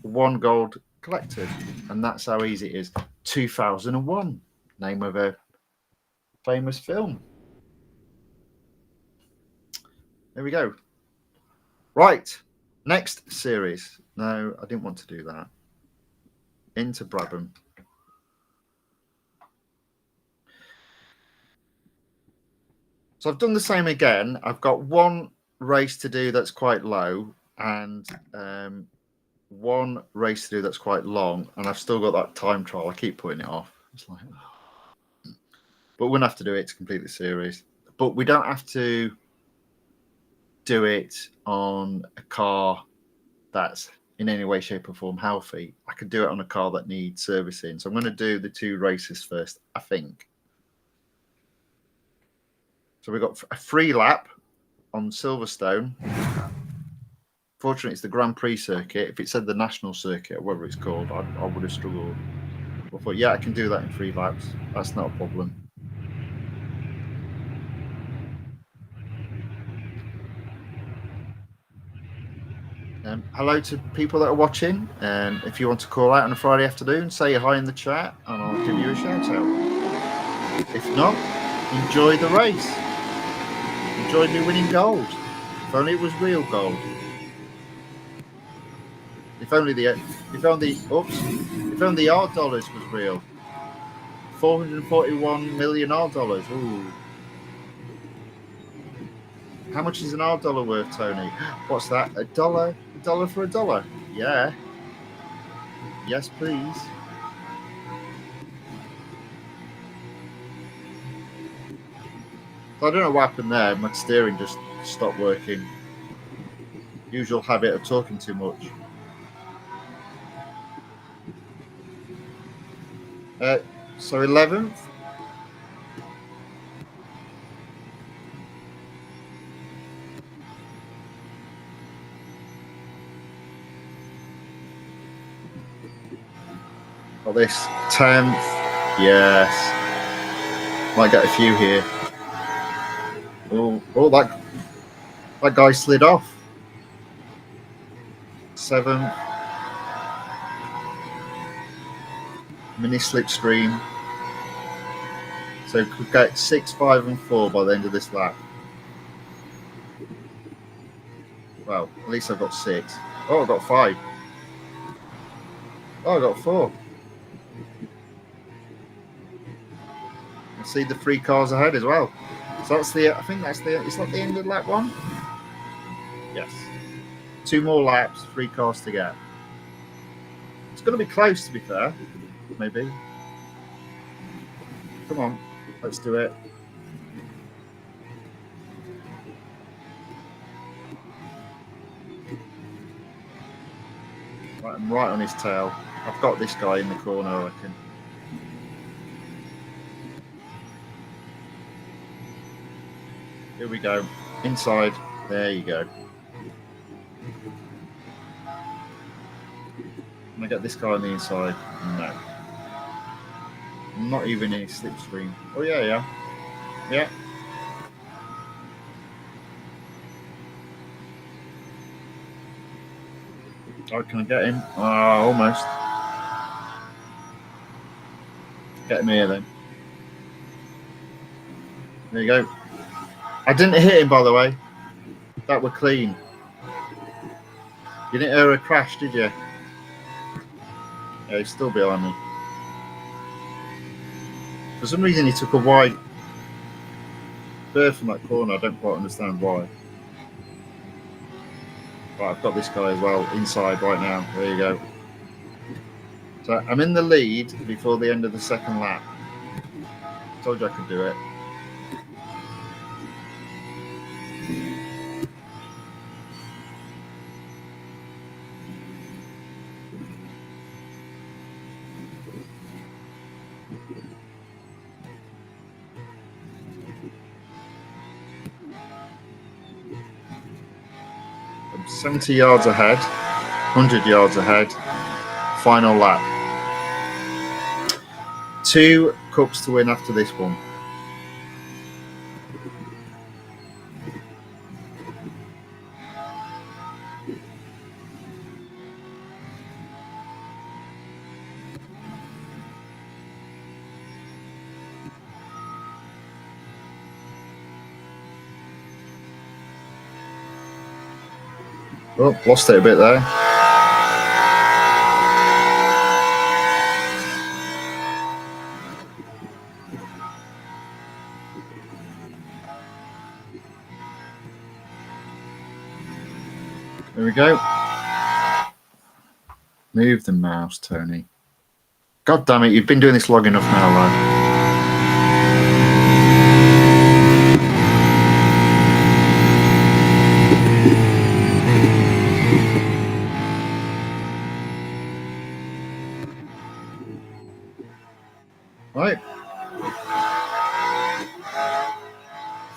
1 gold collected. And that's how easy it is. 2001. Name of a famous film. There we go. Right. Next series. No, I didn't want to do that. Into Brabham. So I've done the same again. I've got 1 race to do that's quite low and 1 race to do that's quite long. And I've still got that time trial. I keep putting it off. It's like, but we're going to have to do it to complete the series. But we don't have to do it on a car that's in any way, shape or form healthy. I could do it on a car that needs servicing. So I'm going to do the 2 races first, I think. So we've got a free lap on Silverstone. Fortunately, it's the Grand Prix circuit. If it said the national circuit, or whatever it's called, I would have struggled. But I thought, yeah, I can do that in 3 laps. That's not a problem. Hello to people that are watching. If you want to call out on a Friday afternoon, say hi in the chat and I'll give you a shout out. If not, enjoy the race. Enjoy me winning gold. If only it was real gold. If only the R dollars was real. 441 million R dollars. Ooh. How much is an R dollar worth, Tony? What's that? $1? $1 for $1? Yeah. Yes, please. I don't know what happened there. My steering just stopped working. Usual habit of talking too much. So 11th. Got this 10th. Yes. Might get a few here. Oh, that guy slid off. 7th. Mini slipstream. So could get 6, 5, and 4 by the end of this lap. Well, at least I've got 6. Oh, I got 5. Oh, I got 4. I see the 3 cars ahead as well. So that's the. I think that's the. It's not the end of lap 1. Yes. 2 more laps, 3 cars to get. It's going to be close, to be fair. Maybe. Come on, let's do it. Right, I'm right on his tail. I've got this guy in the corner, I reckon. Here we go. Inside. There you go. Can I get this guy on the inside? No. I'm not even in his slipstream. Oh, yeah. Yeah. Oh, can I get him? Oh, almost. Get him here then. There you go. I didn't hit him, by the way. That were clean. You didn't hear a crash, did you? Yeah, he's still behind me. For some reason, he took a wide berth from that corner. I don't quite understand why. Right, I've got this guy as well inside right now. There you go. So I'm in the lead before the end of the second lap. Told you I could do it. I'm 70 yards ahead, 100 yards ahead. Final lap. 2 cups to win after this one. Oh, lost it a bit there. There we go. Move the mouse, Tony. God damn it, you've been doing this long enough now, lad. Right.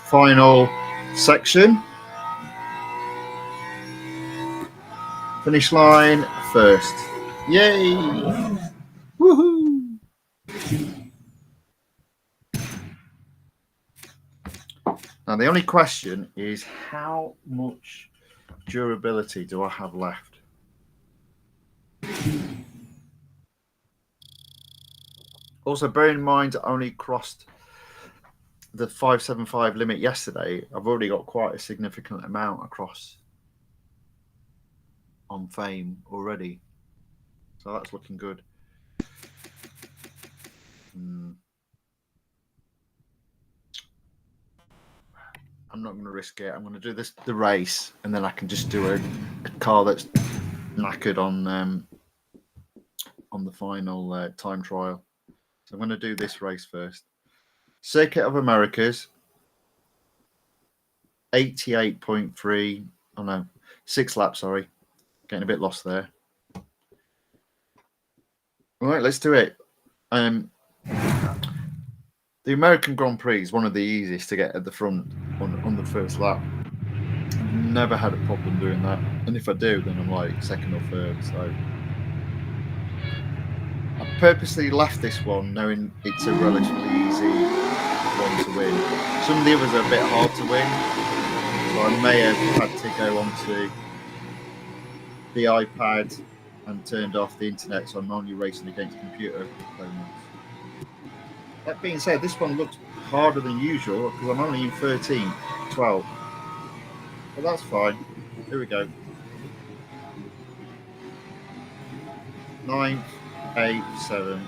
Final section. Finish line first. Yay! Woohoo! Now the only question is how much durability do I have left? Also, bear in mind, I only crossed the 575 limit yesterday. I've already got quite a significant amount across on fame already. So that's looking good. I'm not going to risk it. I'm going to do the race, and then I can just do a car that's knackered on the final time trial. So I'm going to do this race first. Circuit of Americas, 88.3. Oh no, 6 laps, sorry. Getting a bit lost there. All right, let's do it. The American Grand Prix is one of the easiest to get at the front on the first lap. I've never had a problem doing that. And if I do, then I'm like second or third. So I purposely left this one knowing it's a relatively easy one to win. Some of the others are a bit hard to win. So I may have had to go onto the iPad and turned off the internet, so I'm only racing against computer opponents. That being said, this one looks harder than usual because I'm only in 13, 12. But that's fine. Here we go. 9th, 8th, 7th.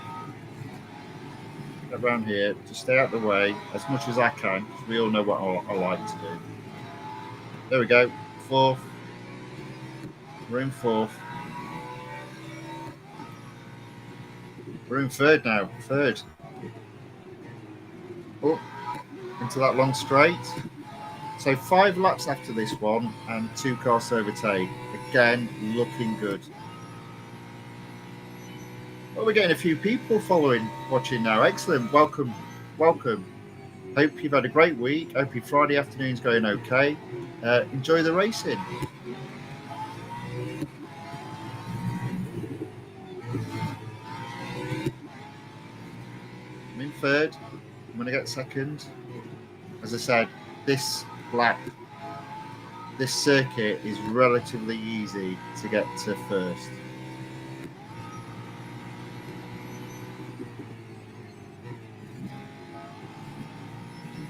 Around here, just stay out of the way as much as I can, because we all know what I like to do. There we go. 4th. We're in 4th. We're in 3rd now. 3rd. Up into that long straight. So 5 laps after this one and 2 cars to overtake. Again, looking good. Well, we're getting a few people watching now. Excellent. Welcome. Hope you've had a great week. Hope your Friday afternoon's going okay. Enjoy the racing. I'm in 3rd. I'm going to get 2nd. As I said, this circuit is relatively easy to get to 1st.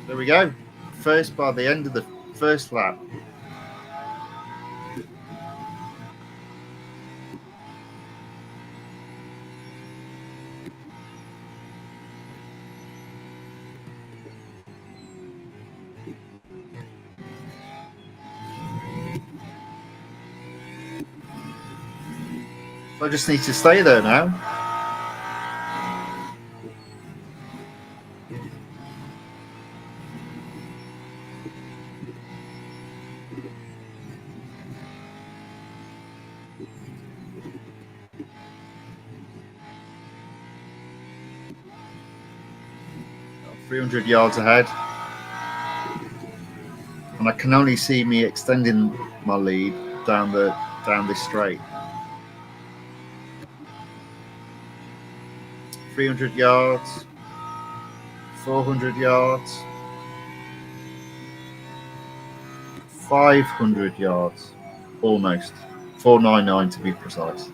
There we go. 1st by the end of the 1st lap. So I just need to stay there now. About 300 yards ahead. And I can only see me extending my lead down this straight. 300 yards, 400 yards, 500 yards, almost 499 to be precise.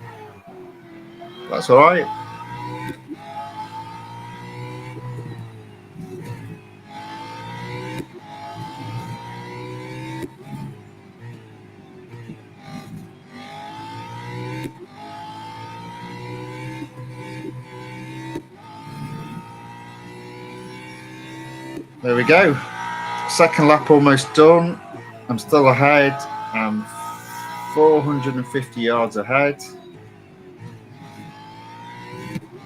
That's all right. There we go. 2nd lap almost done. I'm still ahead. I'm 450 yards ahead.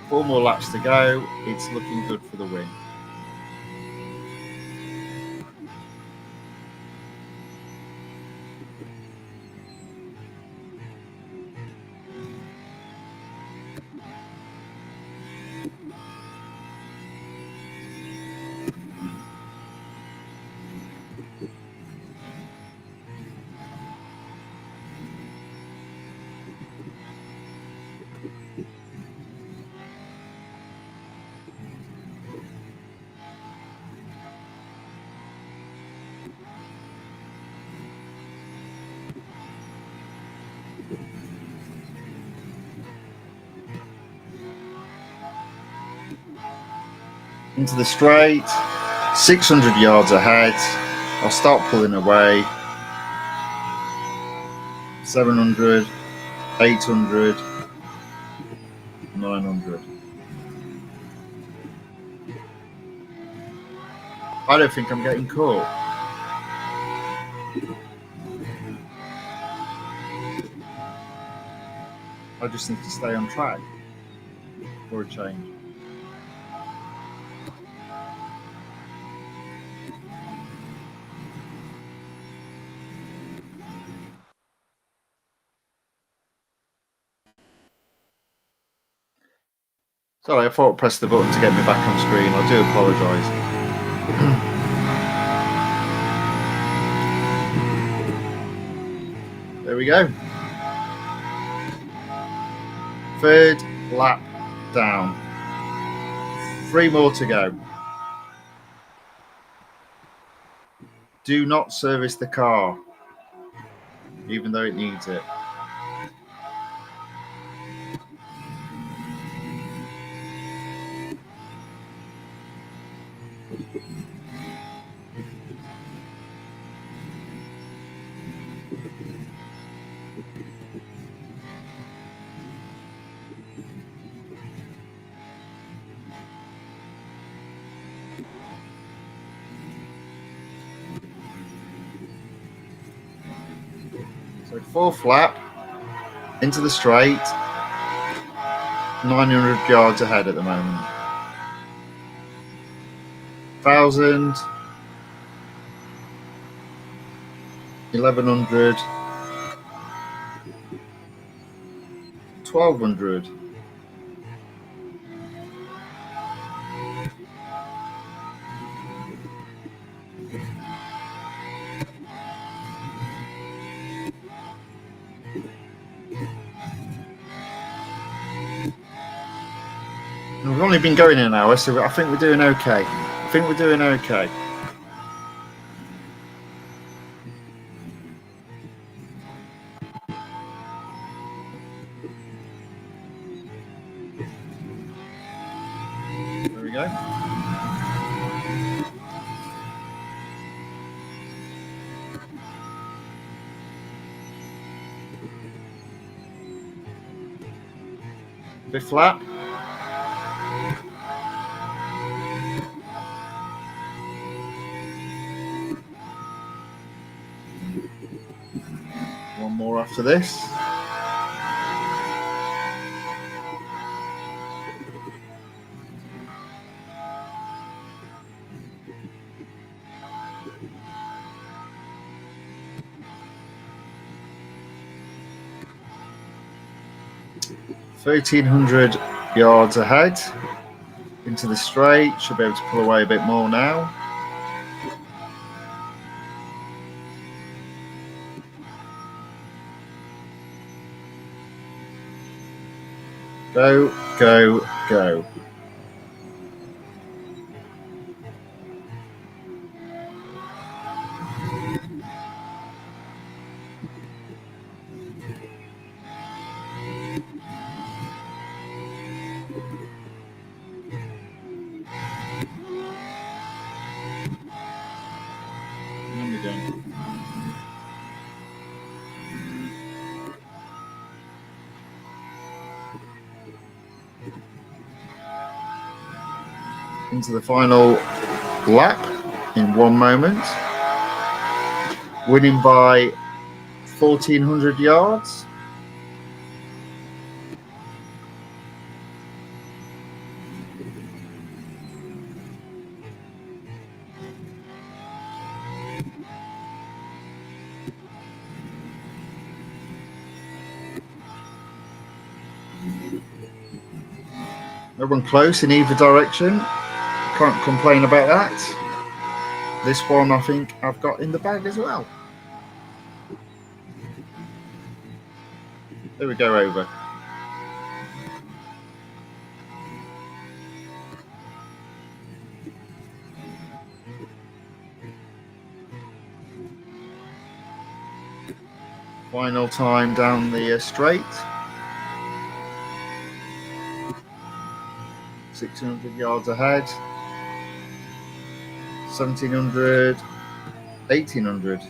4 more laps to go. It's looking good for the win. Into the straight, 600 yards ahead. I'll start pulling away. 700, 800, 900. I don't think I'm getting caught. I just need to stay on track for a change. Sorry, I thought I pressed the button to get me back on screen. I do apologise. There we go. Third lap down. 3 more to go. Do not service the car, even though it needs it. So 4th lap, into the straight, 900 yards ahead at the moment. 1,000, 1,100, 1,200. We've only been going an hour, so I think we're doing okay. There we go. Fifth lap. One more after this. $1,300 yards ahead into the straight. Should be able to pull away a bit more now. Go, go, go. Into the final lap in 1 moment, winning by 1,400 yards. No one close in either direction. Can't complain about that. This one I think I've got in the bag as well. There we go, over. Final time down the straight. 600 yards ahead. 1,700, 1,800. I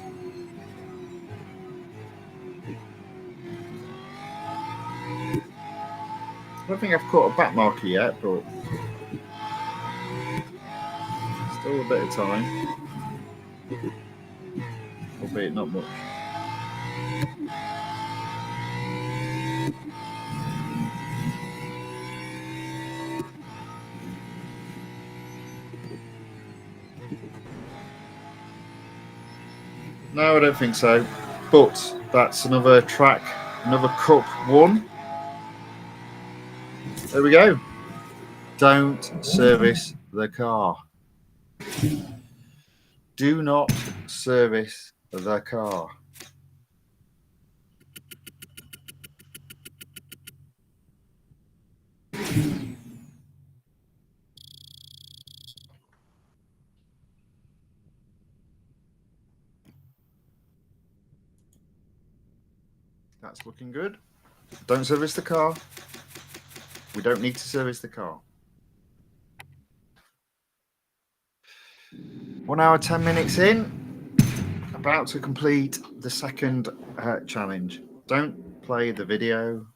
don't think I've caught a back marker yet, but still a bit of time. Albeit not much. No, I don't think so. But that's another track, another cup won. There we go. Don't service the car. Do not service the car. That's looking good. Don't service the car. We don't need to service the car. 1 hour, 10 minutes in. About to complete the second challenge. Don't play the video.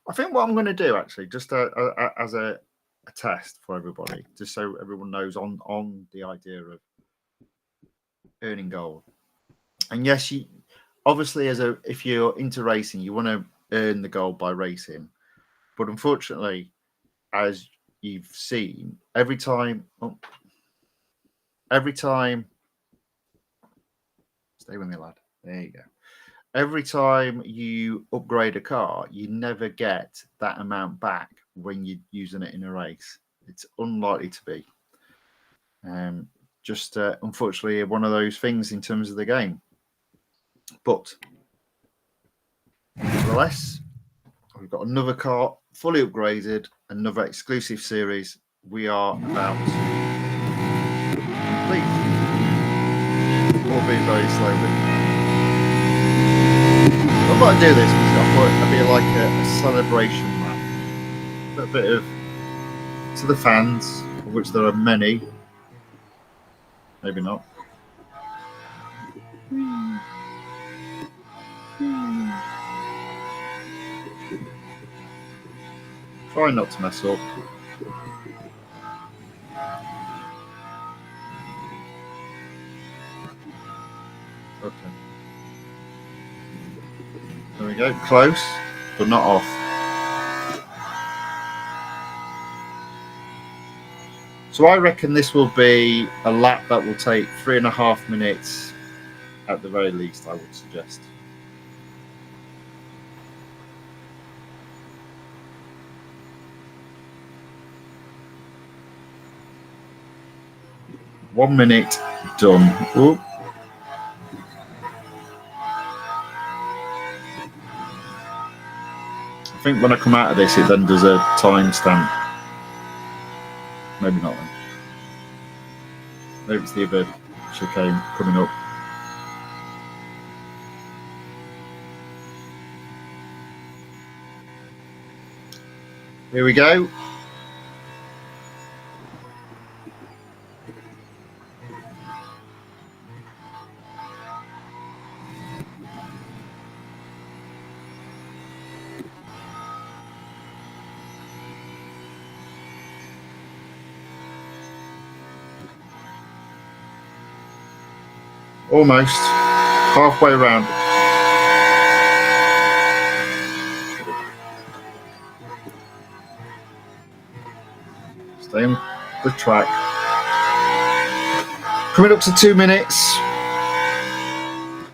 I think what I'm going to do, actually, just as a test for everybody, just so everyone knows on the idea of earning gold. And yes, you obviously, if you're into racing, you want to earn the gold by racing. But unfortunately, as you've seen, every time, stay with me, lad. There you go. Every time you upgrade a car, you never get that amount back when you're using it in a race. It's unlikely to be. Just unfortunately, one of those things in terms of the game. But nevertheless, we've got another car fully upgraded, another exclusive series. We are about to complete, albeit very slowly. I thought I'd do this because I thought it'd be like a celebration lap. A bit of to the fans, of which there are many. Maybe not. Try not to mess up. Okay. There we go. Close, but not off. So I reckon this will be a lap that will take 3.5 minutes at the very least, I would suggest. One minute, done. Ooh. I think when I come out of this, it then does a timestamp. Maybe not then. Maybe it's the other chicane coming up. Here we go. Almost halfway around. Stay on the track. Coming up to 2 minutes.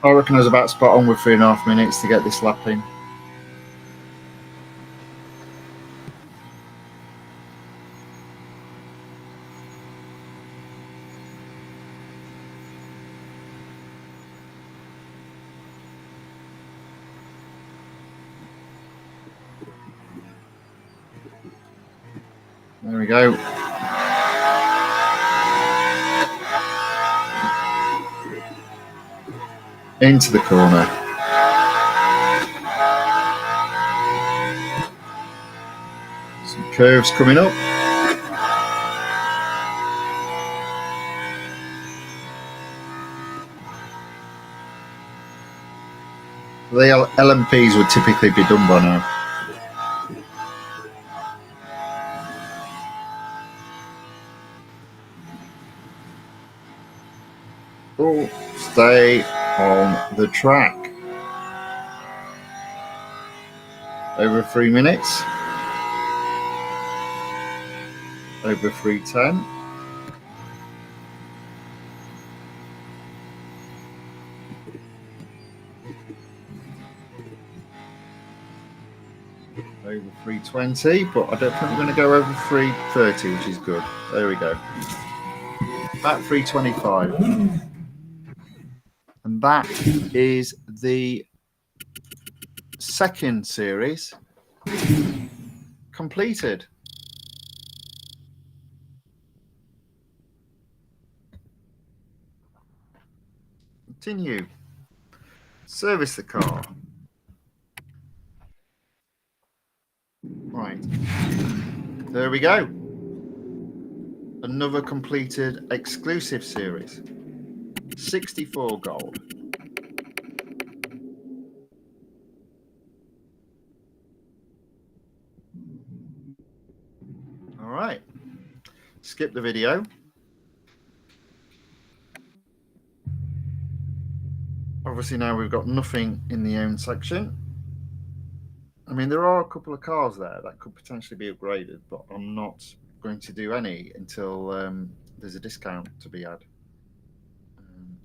I reckon I was about spot on with 3.5 minutes to get this lap in. There we go. Into the corner. Some curves coming up. The LMPs would typically be done by now. Oh, stay on the track. Over 3 minutes. Over 3:10. over 320, but I don't think we're going to go over 330, which is good. There we go. About 325. And that is the second series completed. Continue. Service the car. Right. There we go. Another completed exclusive series. 64 gold. All right. Skip the video. Obviously now we've got nothing in the own section. I mean, there are a couple of cars there that could potentially be upgraded, but I'm not going to do any until there's a discount to be had.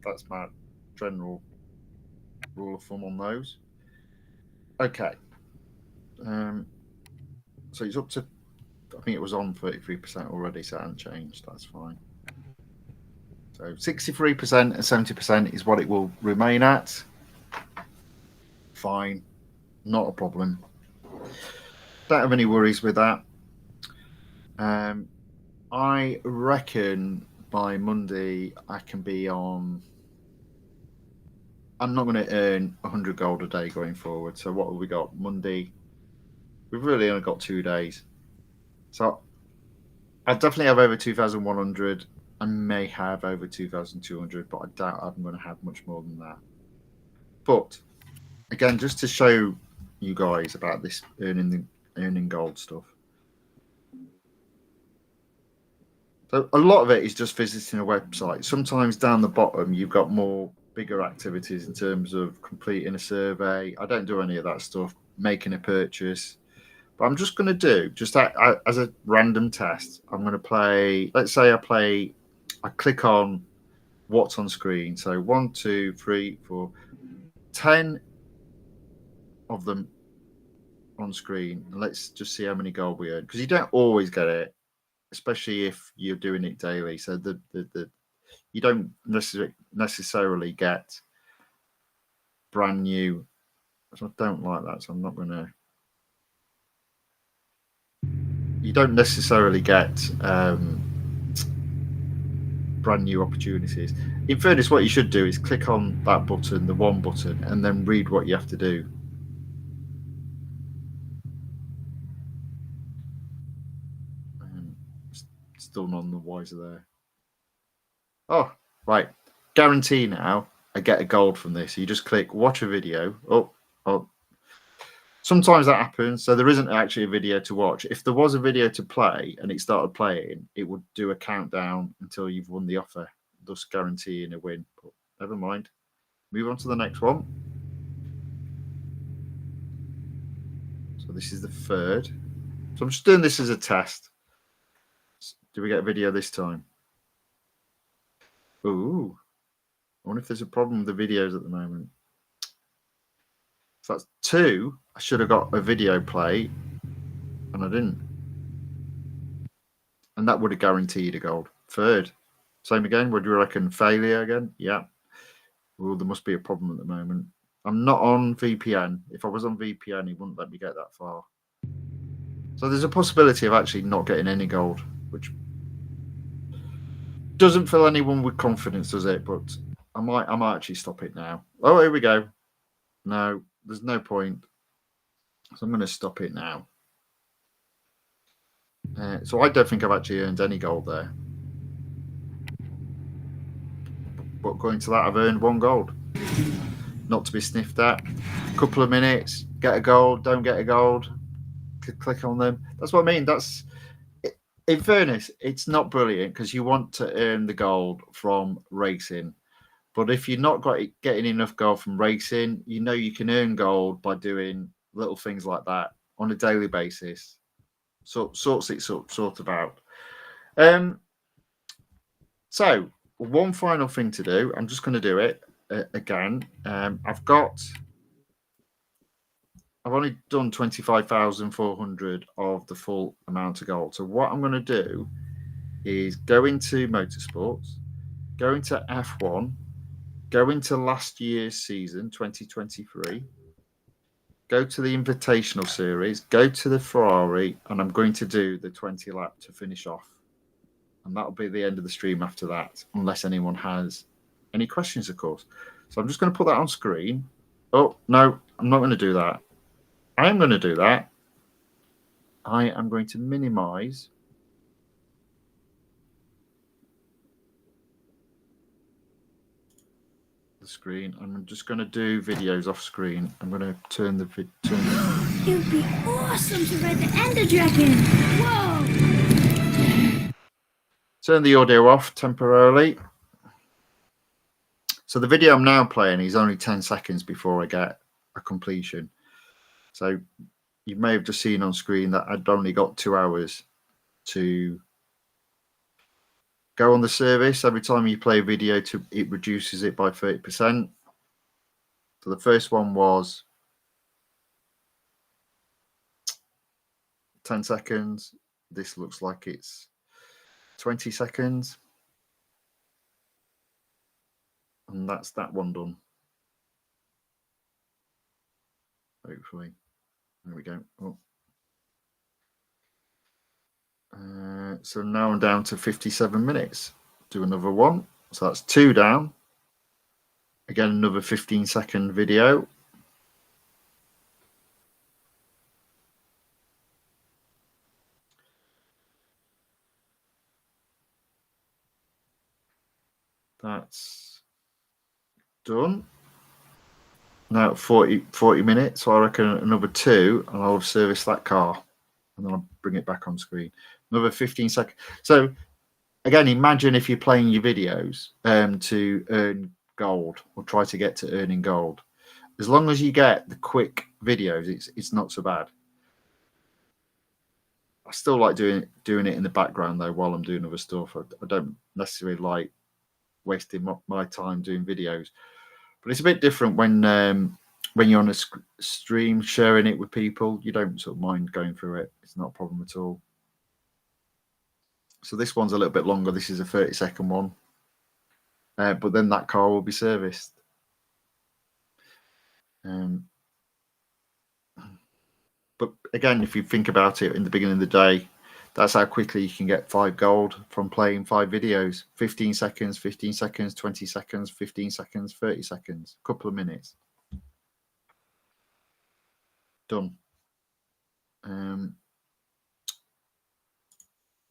That's my general rule of thumb on those. Okay. So it's up to, I think it was on 33% already, so it hasn't changed. That's fine. So 63% and 70% is what it will remain at. Fine. Not a problem. Don't have any worries with that. I reckon by Monday I can be on. I'm not going to earn 100 gold a day going forward. So what have we got? Monday. We've really only got 2 days. So I definitely have over 2,100. I may have over 2,200, but I doubt I'm going to have much more than that. But again, just to show you guys about this earning gold stuff. So a lot of it is just visiting a website. Sometimes down the bottom, you've got more bigger activities in terms of completing a survey. I don't do any of that stuff, making a purchase. But I'm just going to do, just as a random test, I'm going to play, let's say I click on what's on screen. So 1, 2, 3, 4, 10 of them on screen. And let's just see how many gold we earn. Because you don't always get it, especially if you're doing it daily. So you don't necessarily get brand new. So I don't like that, so I'm not going to. You don't necessarily get brand new opportunities. In fairness, what you should do is click on that button, the one button, and then read what you have to do. Still none the wiser there. Oh, right. Guarantee now I get a gold from this. You just click watch a video. Oh. Sometimes that happens. So there isn't actually a video to watch. If there was a video to play and it started playing, it would do a countdown until you've won the offer, thus guaranteeing a win. But never mind. Move on to the next one. So this is the third. So I'm just doing this as a test. Do we get a video this time? Ooh. I wonder if there's a problem with the videos at the moment. So that's 2. I should have got a video play, and I didn't. And that would have guaranteed a gold. 3rd. Same again. What do you reckon? Failure again? Yeah. Well, there must be a problem at the moment. I'm not on VPN. If I was on VPN, it wouldn't let me get that far. So there's a possibility of actually not getting any gold, which doesn't fill anyone with confidence, does it? But I might actually stop it now. Oh, here we go. No, there's no point. So I'm going to stop it now. So I don't think I've actually earned any gold there. But going to that, I've earned 1 gold. Not to be sniffed at. A couple of minutes, get a gold, don't get a gold. Click on them. That's what I mean. That's, in fairness, it's not brilliant because you want to earn the gold from racing. But if you're not getting enough gold from racing, you know you can earn gold by doing little things like that on a daily basis. So sorts it sort of out. So one final thing to do. I'm just going to do it again. I've got I've only done 25,400 of the full amount of gold. So what I'm going to do is go into motorsports, go into F1, go into last year's season, 2023, go to the Invitational Series, go to the Ferrari, and I'm going to do the 20 lap to finish off. And that'll be the end of the stream after that, unless anyone has any questions, of course. So I'm just going to put that on screen. Oh, no, I'm not going to do that. I am going to do that. I am going to minimize the screen. I'm just going to do videos off screen. I'm going to turn the video. It would be awesome to ride the Ender Dragon. Whoa! Turn the audio off temporarily. So the video I'm now playing is only 10 seconds before I get a completion. So you may have just seen on screen that I'd only got 2 hours to go on the service. Every time you play a video, it reduces it by 30%. So the first one was 10 seconds. This looks like it's 20 seconds. And that's that one done. Hopefully. There we go. Oh. So now I'm down to 57 minutes. Do another one. So that's 2 down. Again, another 15-second video. That's done. Now 40 minutes. So I reckon another 2 and I'll have serviced that car. And then I'll bring it back on screen. Another 15 seconds. So again, imagine if you're playing your videos to earn gold or try to get to earning gold. As long as you get the quick videos, it's not so bad. I still like doing it in the background though while I'm doing other stuff. I don't necessarily like wasting my time doing videos, but it's a bit different when you're on a stream sharing it with people. You don't sort of mind going through it. It's not a problem at all. So this one's a little bit longer. This is a 30-second one, but then that car will be serviced. But again, if you think about it in the beginning of the day, that's how quickly you can get 5 gold from playing 5 videos. 15 seconds, 15 seconds, 20 seconds, 15 seconds, 30 seconds, a couple of minutes. Done.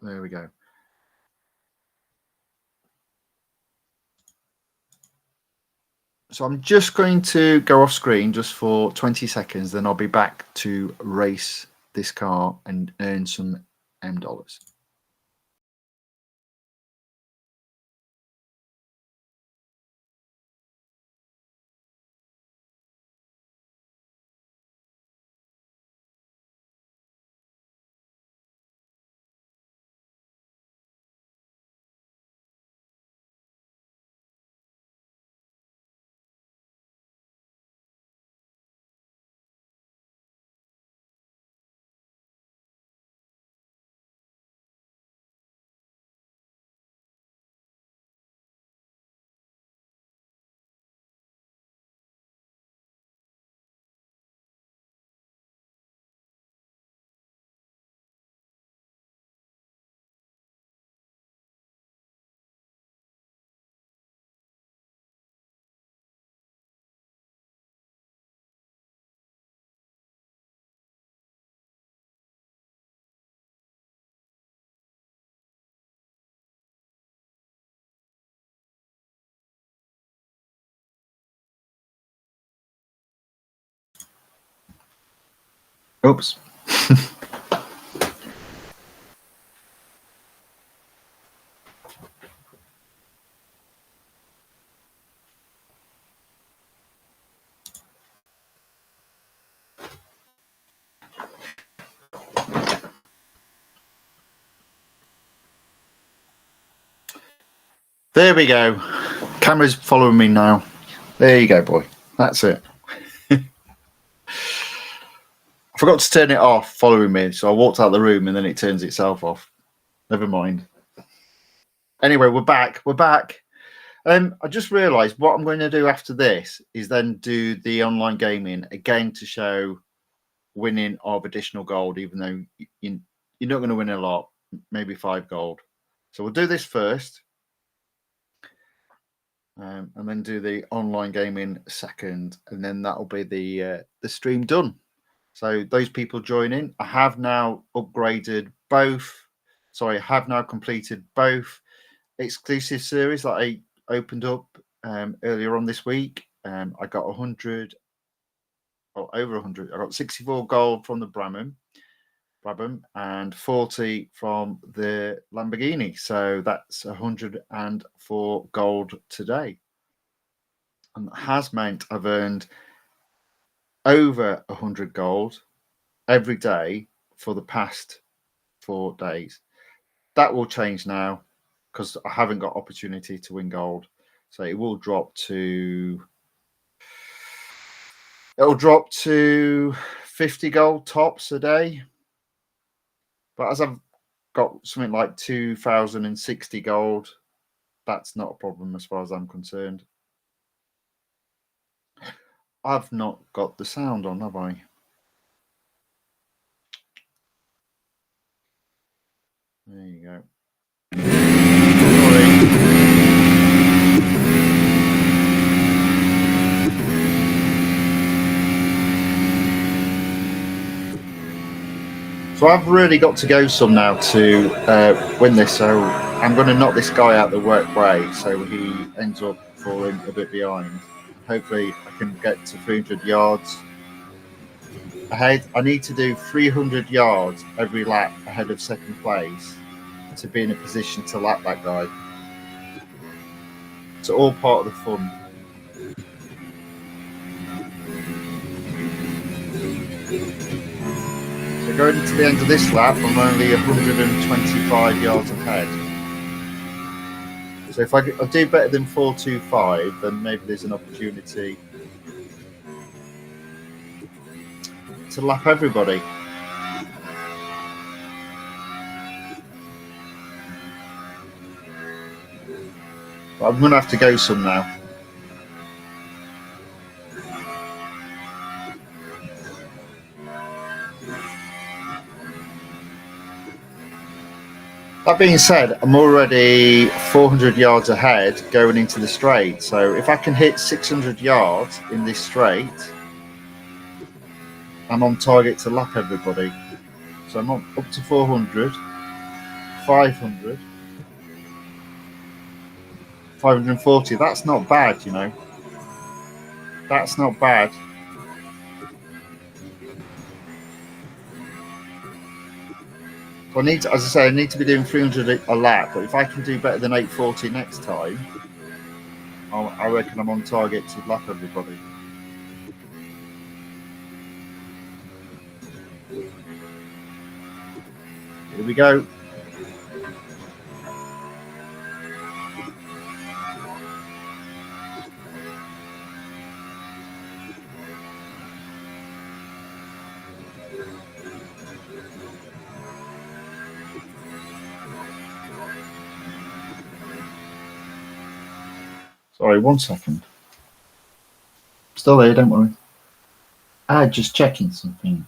There we go. So I'm just going to go off screen just for 20 seconds, then I'll be back to race this car and earn some M dollars. Oops. There we go. Camera's following me now. There you go, boy. That's it. I forgot to turn it off following me, so I walked out of the room and then it turns itself off. Never mind. Anyway, we're back. I just realised what I'm going to do after this is then do the online gaming again to show winning of additional gold, even though you're not going to win a lot, maybe 5 gold. So we'll do this first, and then do the online gaming second, and then that'll be the stream done. So those people joining, I have now upgraded both. Sorry, I have now completed both exclusive series that I opened up earlier on this week. I got 100, or over 100. I got 64 gold from the Brabham, and 40 from the Lamborghini. So that's 104 gold today. And that has meant I've earned over 100 gold every day for the past 4 days. That will change now because I haven't got opportunity to win gold. So it will drop to 50 gold tops a day. But as I've got something like 2,060 gold, that's not a problem as far as I'm concerned. I've not got the sound on, have I? There you go. So I've really got to go some now to win this. So I'm going to knock this guy out the work way so he ends up falling a bit behind. Hopefully I can get to 300 yards ahead. I need to do 300 yards every lap ahead of second place to be in a position to lap that guy. It's all part of the fun. So going to the end of this lap, I'm only 125 yards ahead. So if I do better than 425, then maybe there's an opportunity to lap everybody. But I'm going to have to go some now. That being said, I'm already 400 yards ahead going into the straight. So if I can hit 600 yards in this straight, I'm on target to lap everybody. So I'm up to 400, 500, 540. That's not bad, you know. That's not bad. I need to, as I say, I need to be doing 300 a lap. But if I can do better than 840 next time, I reckon I'm on target to lap everybody. Here we go. Sorry, 1 second. Still there, don't worry. Just checking something.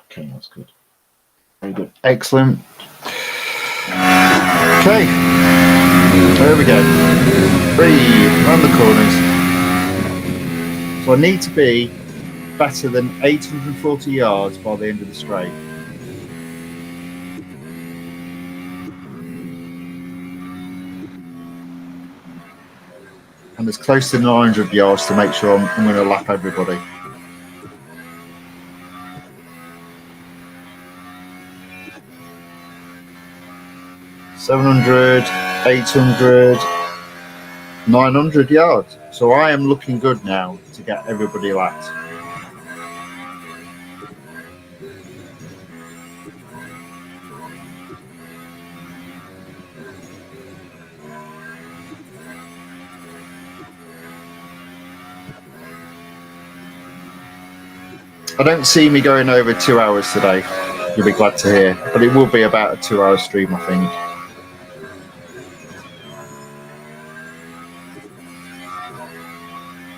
Okay, that's good. Very good. Excellent. Okay. There we go. 3 around the corners. So I need to be better than 840 yards by the end of the straight. And as close to 900 yards to make sure I'm going to lap everybody. $700, $800, $900 yards. So I am looking good now to get everybody lapped. I don't see me going over 2 hours today. You'll be glad to hear. But it will be about a 2-hour stream, I think.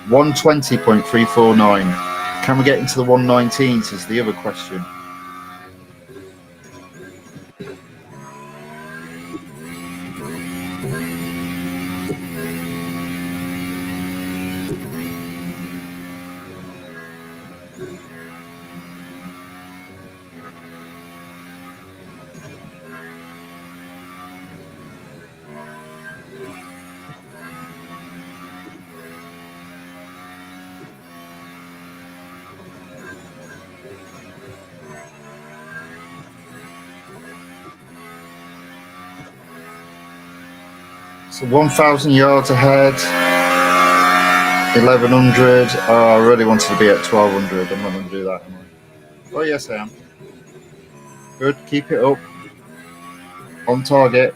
$120.349. Can we get into the 119s is the other question. So 1,000 yards ahead, 1,100. Oh, I really wanted to be at 1,200. I'm not going to do that, am I? Oh, yes, I am. Good, keep it up. On target.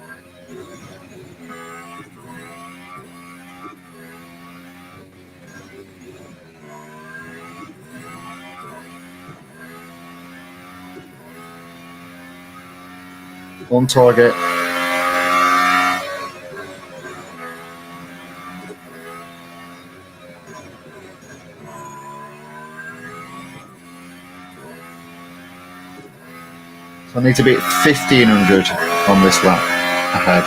On target. So I need to be at 1,500 on this lap ahead.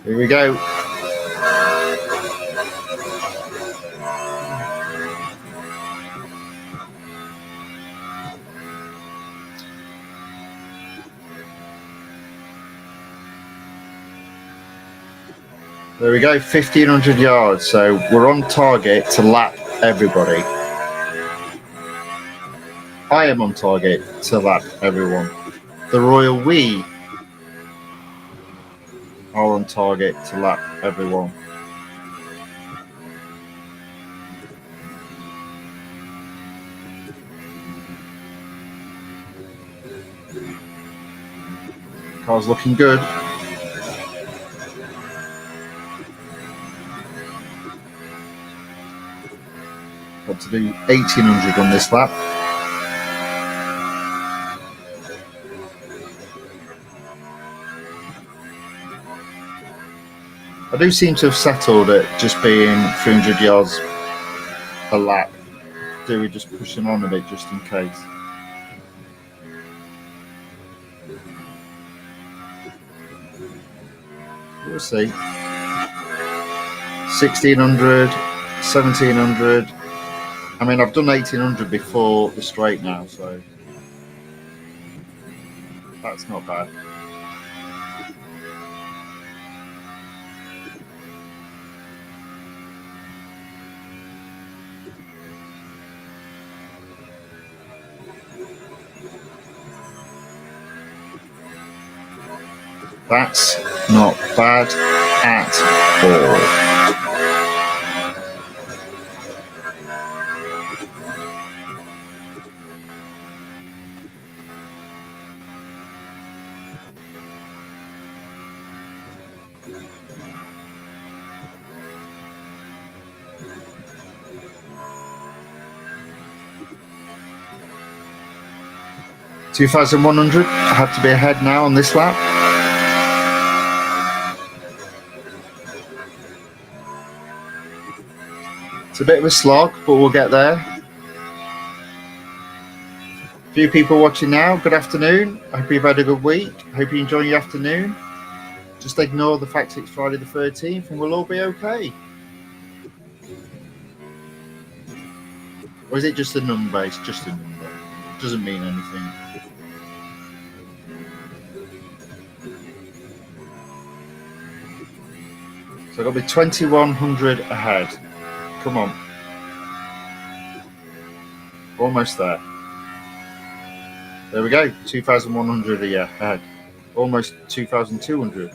Here we go. There we go, 1,500 yards. So we're on target to lap everybody. I am on target to lap everyone. The Royal We are on target to lap everyone. Car's looking good. Got to do 1,800 on this lap. I do seem to have settled at just being 300 yards a lap. Do we just push them on a bit just in case? We'll see. 1,600, 1,700. I mean, I've done 1,800 before the straight now, so that's not bad. That's not bad at all. $2,100. I have to be ahead now on this lap. It's a bit of a slog, but we'll get there. A few people watching now. Good afternoon. I hope you've had a good week. I hope you're enjoying your afternoon. Just ignore the fact it's Friday the 13th and we'll all be okay. Or is it just a number? It's just a number. It doesn't mean anything. So I've got to be 2,100 ahead. Come on. Almost there. There we go. 2,100 ahead. almost 2,200.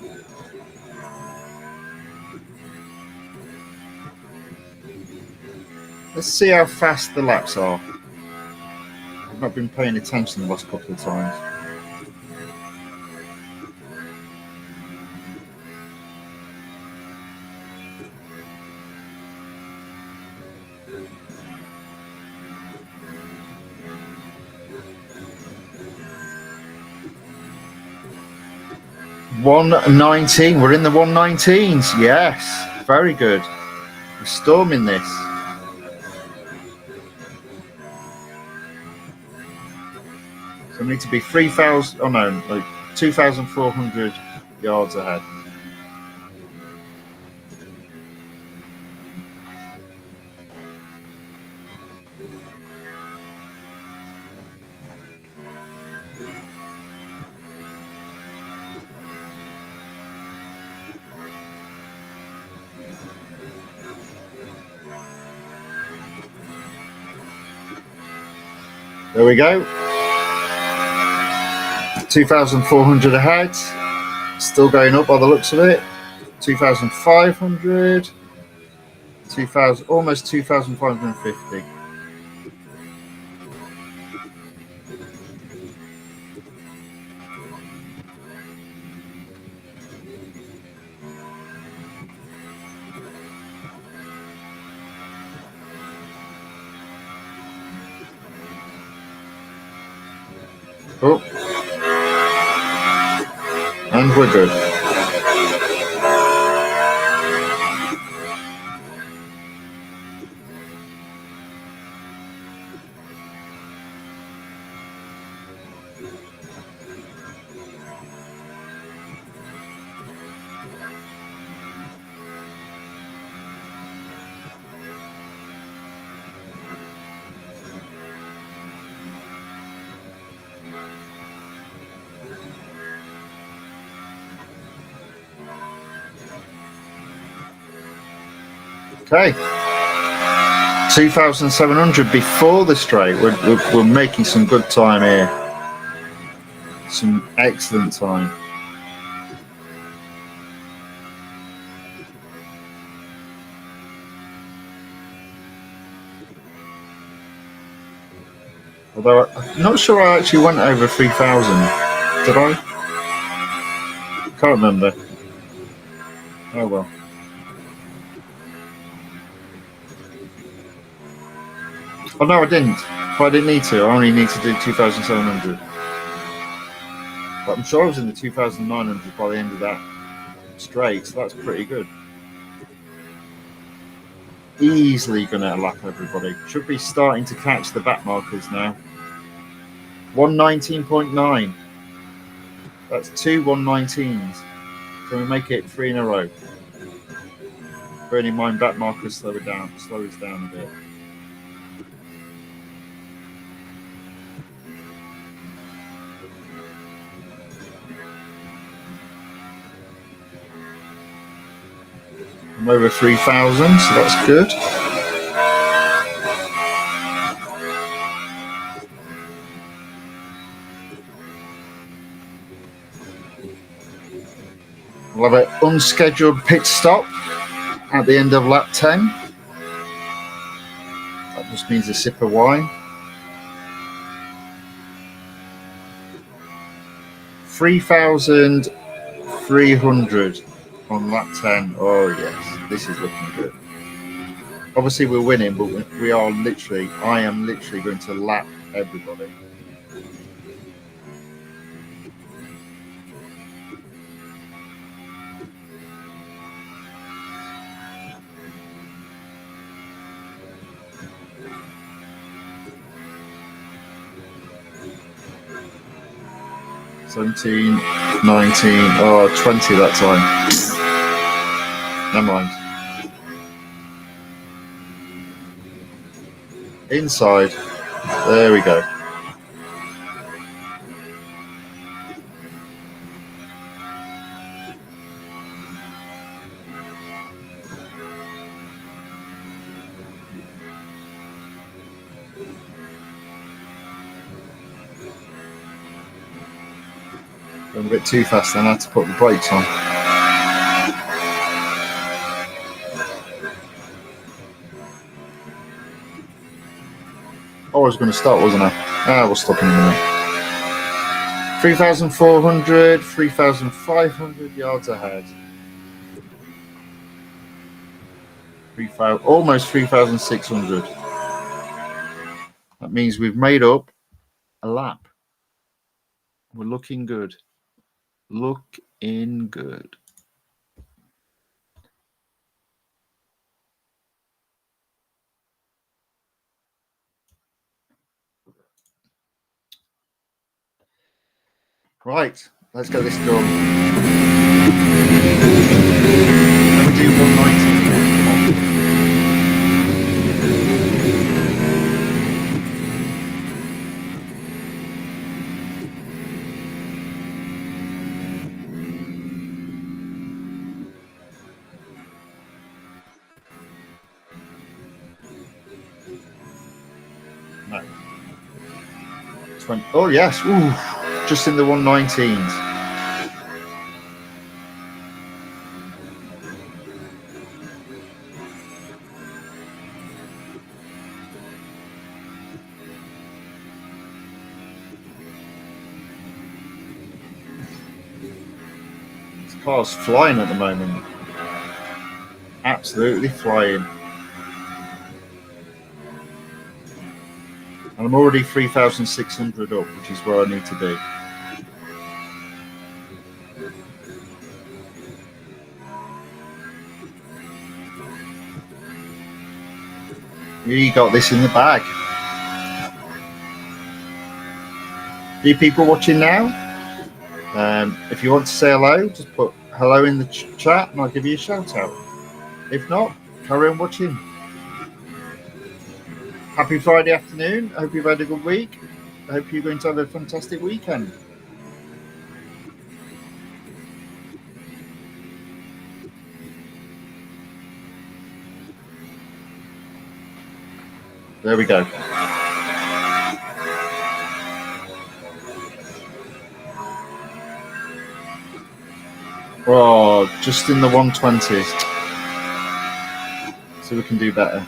Let's see how fast the laps are. I've not been paying attention the last couple of times. $119. We're in the 119s. Yes, very good. We're storming this. So we need to be 3,000. Oh no, like 2,400 yards ahead. There we go. 2,400 ahead. Still going up by the looks of it. 2,500. 2,000, almost 2,550. Oh. And we're good. Okay. 2,700 before the straight. We're making some good time here. Some excellent time. Although I'm not sure I actually went over 3,000. Did I? Can't remember. Oh well. Oh no, I didn't. But I didn't need to. I only need to do 2,700. But I'm sure I was in the 2,900 by the end of that straight, so that's pretty good. Easily going to lap everybody. Should be starting to catch the back markers now. 119.9. That's two 119s. Can we make it 3 in a row? Bearing in mind back markers slow us down a bit. I'm over 3,000, so that's good. We'll have an unscheduled pit stop at the end of lap 10. That just means a sip of wine. 3,300 on lap 10. Oh yes, this is looking good. Obviously we're winning, but I am literally going to lap everybody. $17, $19, 20 that time. Never mind. Inside. There we go. Going a bit too fast then, I had to put the brakes on. Oh, I was going to start, wasn't I? We'll stop in a minute. 3,400, 3,500 yards ahead. Almost 3,600. That means we've made up a lap. We're looking good. Looking good. Right, let's get this done. Let me do 190. No. 20. Oh, yes. Ooh, just in the 119s. This car's flying at the moment. Absolutely flying. And I'm already 3,600 up, which is where I need to be. You got this in the bag. You people watching now, if you want to say hello, just put hello in the chat and I'll give you a shout out. If not, carry on watching. Happy Friday afternoon. I hope you've had a good week. I hope you're going to have a fantastic weekend. There we go. Oh, just in the 120s. So we can do better.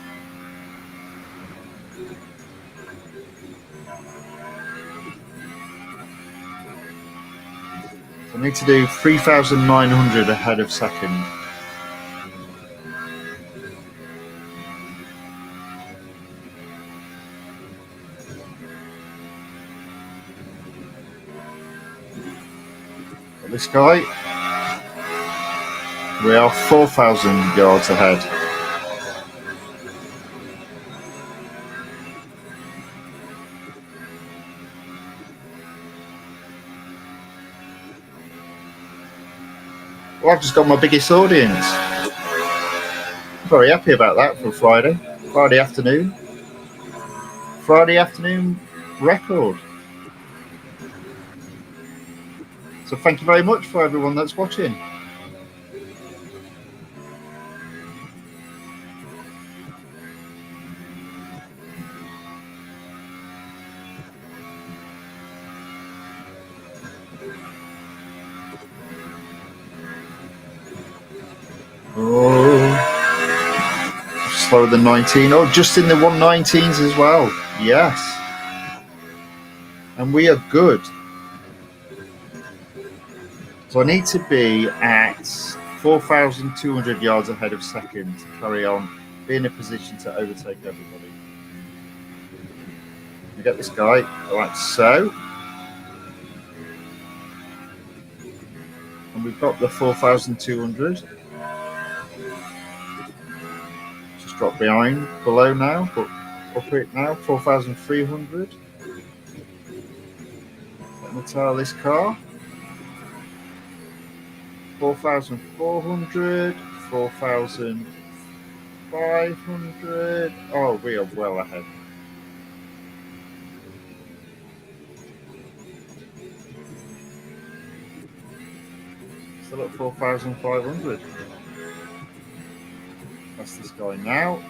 So I need to do 3,900 ahead of second. Got this guy. We are 4,000 yards ahead. Well, I've just got my biggest audience. I'm very happy about that for Friday. Friday afternoon. Friday afternoon record. So thank you very much for everyone that's watching. Oh, slower than 19. Oh, just in the 119s as well. Yes. And we are good. So I need to be at 4,200 yards ahead of second to carry on, be in a position to overtake everybody. You get this guy like so. And we've got the 4,200. Just drop below now, but up it now, 4,300. Let me tell this car. 4,400, 4,500. Oh, we are well ahead. Still at 4,500. That's this guy now.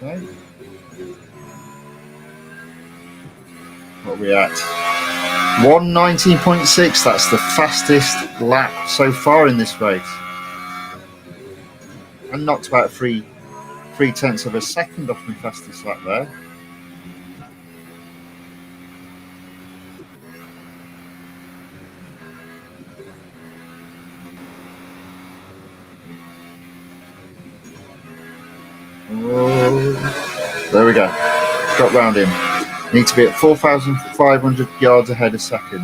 Okay. What are we at? 1:19.6. That's the fastest lap so far in this race. And knocked about 3/10 of a second off my fastest lap there. Oh, there we go. Got round him. Need to be at 4,500 yards ahead a second,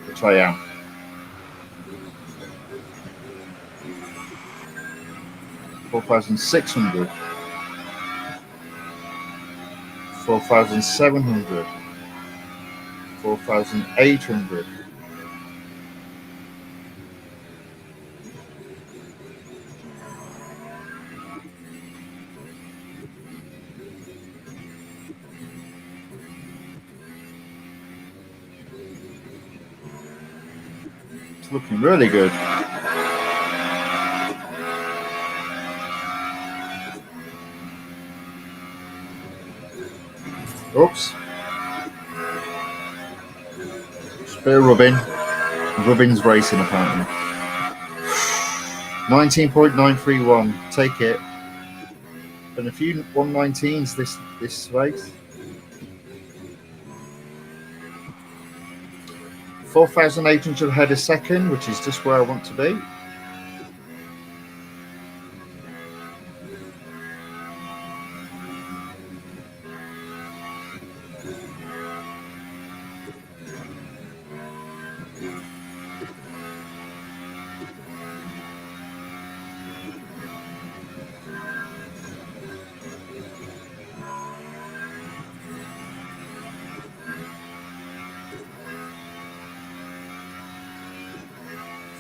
which I am. 4,600. 4,700. 4,800. It's looking really good. Oops. Just a bit of rubbing. Rubbing's racing apparently. 19.931. Take it. Been a few 119s this race. 4,800 ahead a second, which is just where I want to be.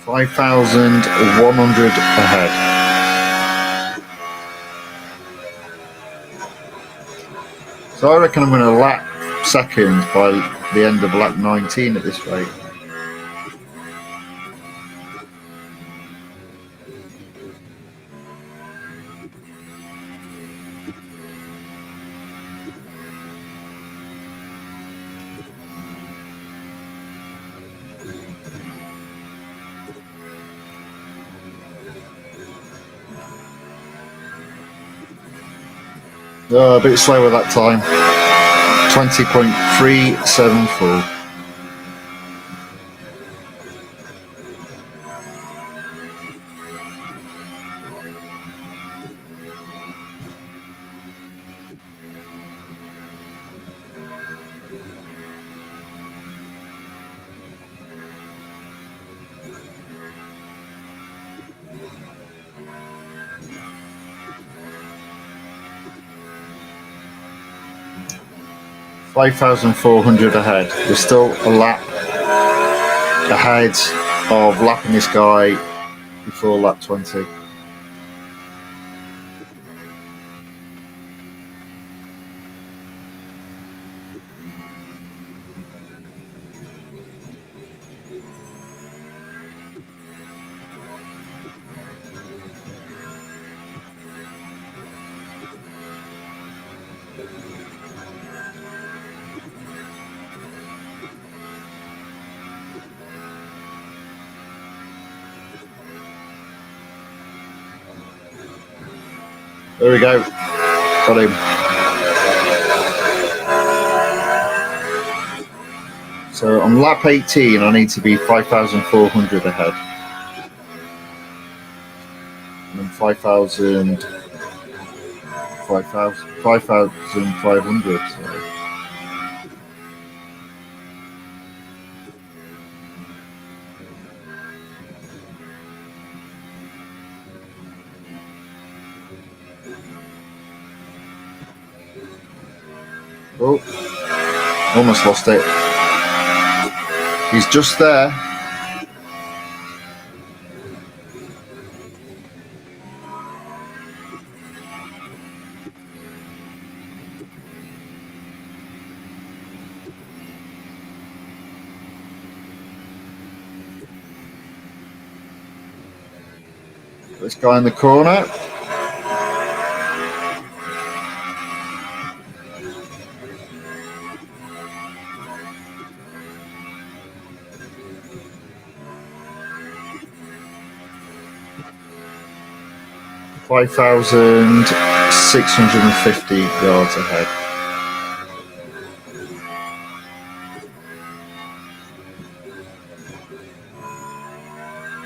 $5,100 ahead. So I reckon I'm going to lap second by the end of lap 19 at this rate. A bit slower that time. 20.374. $5,400 ahead. We're still a lap ahead of lapping this guy before lap 20. There we go. Got him. So on lap 18, I need to be 5,400 ahead. And then 5,500. So. Oh, almost lost it. He's just there. This guy in the corner. 5,650 yards ahead.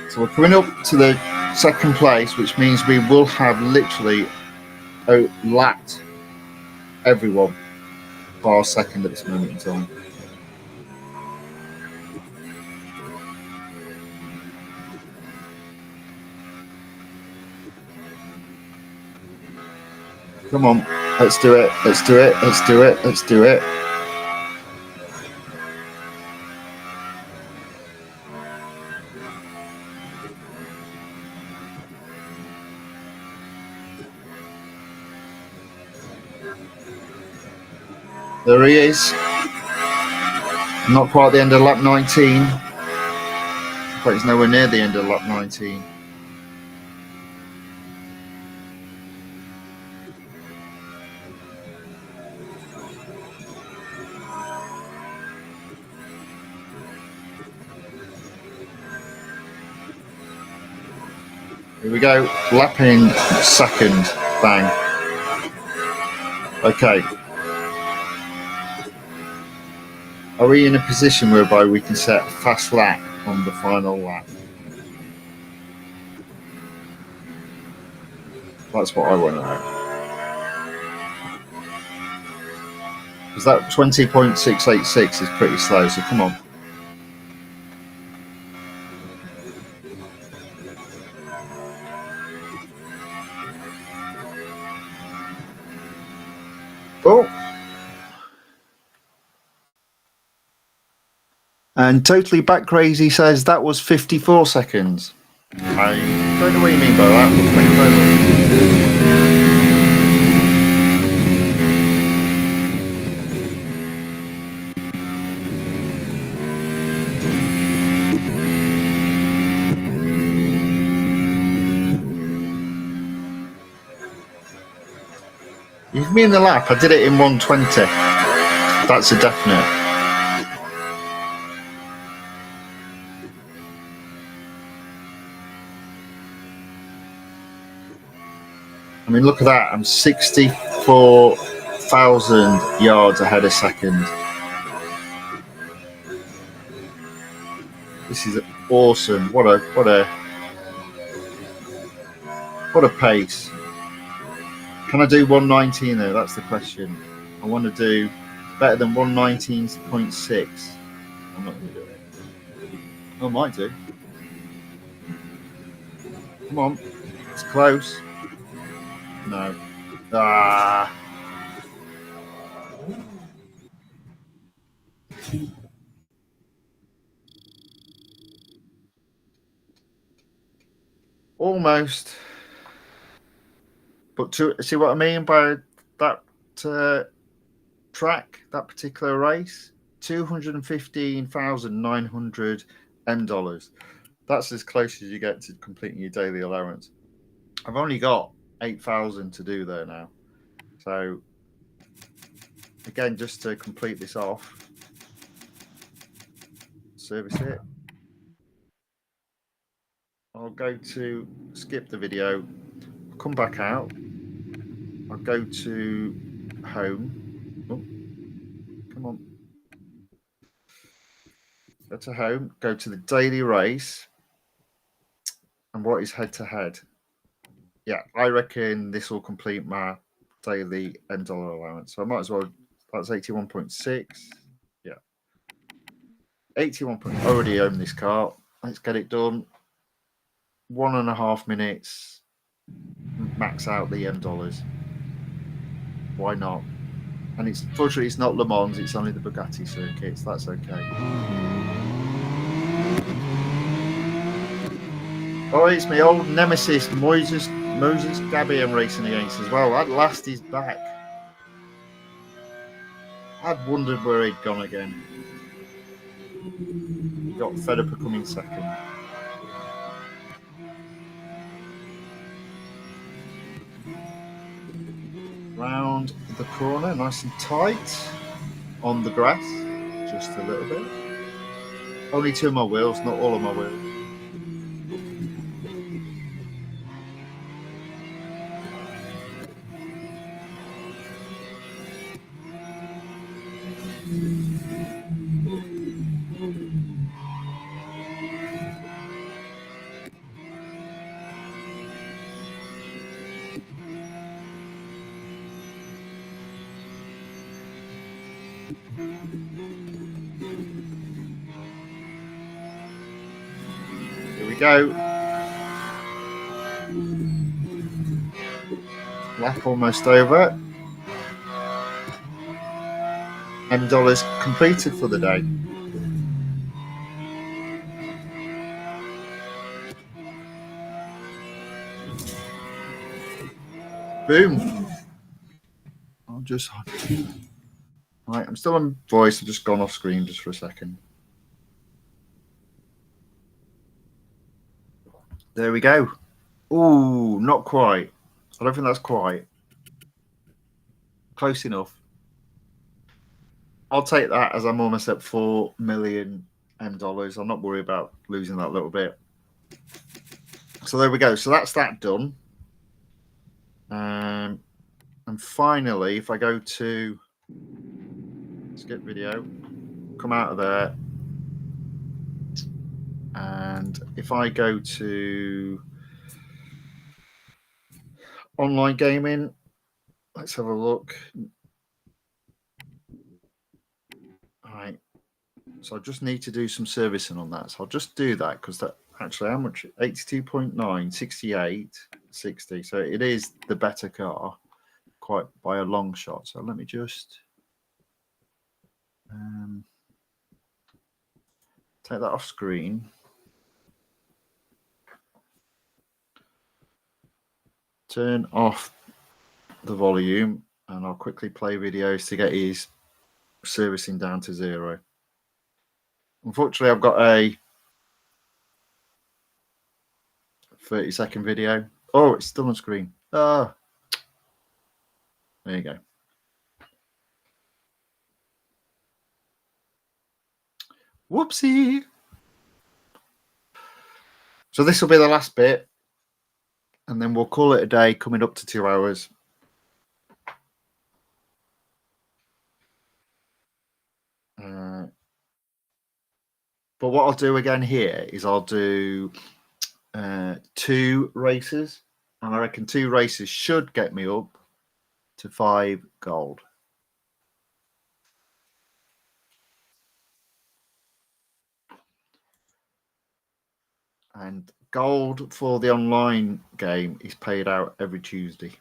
So we're coming up to the second place, which means we will have literally lapped everyone bar second at this moment in time. Come on, let's do it, let's do it, let's do it, let's do it. There he is. Not quite at the end of lap 19, but he's nowhere near the end of lap 19. Here we go, lapping second, bang. Okay. Are we in a position whereby we can set a fast lap on the final lap? That's what I want to know. Because that 20.686 is pretty slow, so come on. Oh. And Totally Back Crazy says that was 54 seconds. I don't know what you mean by that. But thank you very much. You mean the lap? I did it in 120. That's a definite. I mean, look at that. I'm 64,000 yards ahead of second. This is awesome. What a pace. Can I do 119 though? That's the question. I want to do better than 119.6. I'm not going to do it. I might do. Come on. It's close. No. Ah. Almost. But to see what I mean by that track, that particular race, $215,900 $. That's as close as you get to completing your daily allowance. I've only got 8,000 to do there now. So again, just to complete this off, service it. I'll go to skip the video, come back out. I'll go to home. Oh, come on. Go to home, go to the daily race. And what is head to head? Yeah, I reckon this will complete my daily $$ allowance. So I might as well, that's 81.6. Yeah. 81. I already own this car. Let's get it done. 1.5 minutes. Max out the $. Why not? And it's fortunately it's not Le Mans, it's only the Bugatti circuits. That's okay. Oh, it's my old nemesis, Moses Gabby I'm racing against as well. At last he's back. I'd wondered where he'd gone again. He got fed up of coming second. Round the corner, nice and tight on the grass, just a little bit. Only 2 of my wheels, not all of my wheels. we go. Lap almost over. $M completed for the day. Boom. I'll just... Right, I'm still on voice. I've just gone off screen just for a second. There we go. Ooh, not quite. I don't think that's quite. Close enough. I'll take that as I'm almost at $4 million. I'm not worried about losing that little bit. So there we go. So that's that done. And finally, if I go to skip video, come out of there. And if I go to online gaming, let's have a look. All right. So I just need to do some servicing on that. So I'll just do that because that actually how much? 82.9, 68, 60. So it is the better car quite by a long shot. So let me just take that off screen. Turn off the volume and I'll quickly play videos to get his servicing down to 0. Unfortunately, I've got a 30-second video. Oh, it's still on screen. Ah, there you go. Whoopsie. So this will be the last bit. And then we'll call it a day, coming up to 2 hours. But what I'll do again here is I'll do 2 races. And I reckon 2 races should get me up to 5 gold. And gold for the online game is paid out every Tuesday.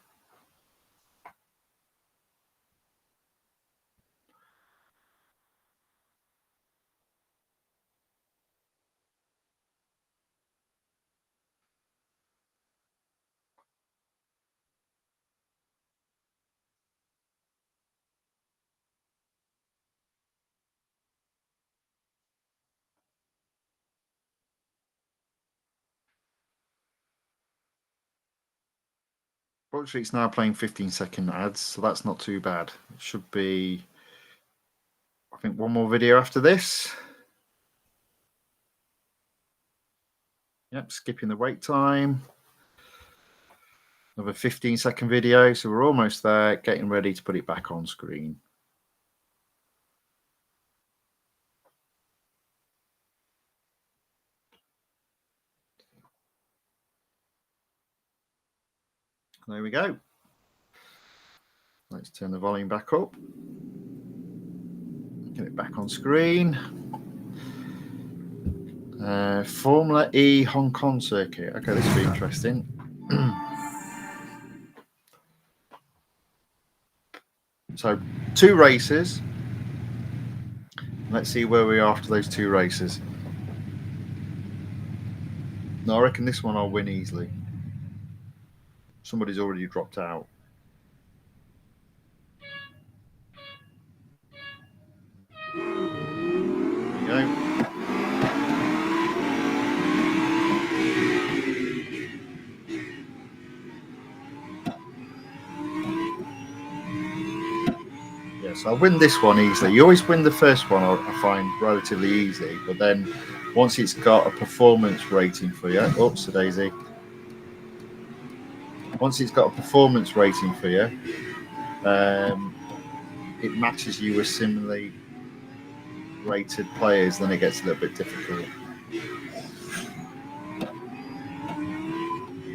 Fortunately, it's now playing 15-second ads, so that's not too bad. It should be, I think, one more video after this. Yep, skipping the wait time. Another 15-second video, so we're almost there, getting ready to put it back on screen. There we go. Let's turn the volume back up. Get it back on screen. Formula E Hong Kong circuit. Okay, this will be interesting. So 2 races. Let's see where we are after those 2 races. No, I reckon this one I'll win easily. Somebody's already dropped out. There you go. So I'll win this one easily. You always win the first one, I find relatively easy, but then once it's got a performance rating for you, oops, a daisy. Once it's got a performance rating for you, it matches you with similarly rated players, then it gets a little bit difficult.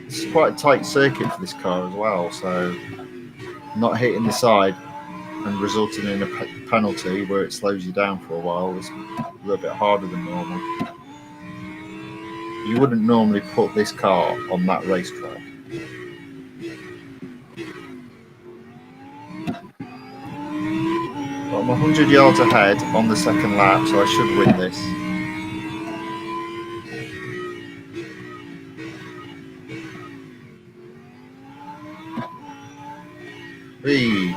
It's quite a tight circuit for this car as well, so not hitting the side and resulting in a penalty where it slows you down for a while is a little bit harder than normal. You wouldn't normally put this car on that racetrack. But I'm 100 yards ahead on the second lap, so I should win this. Whee.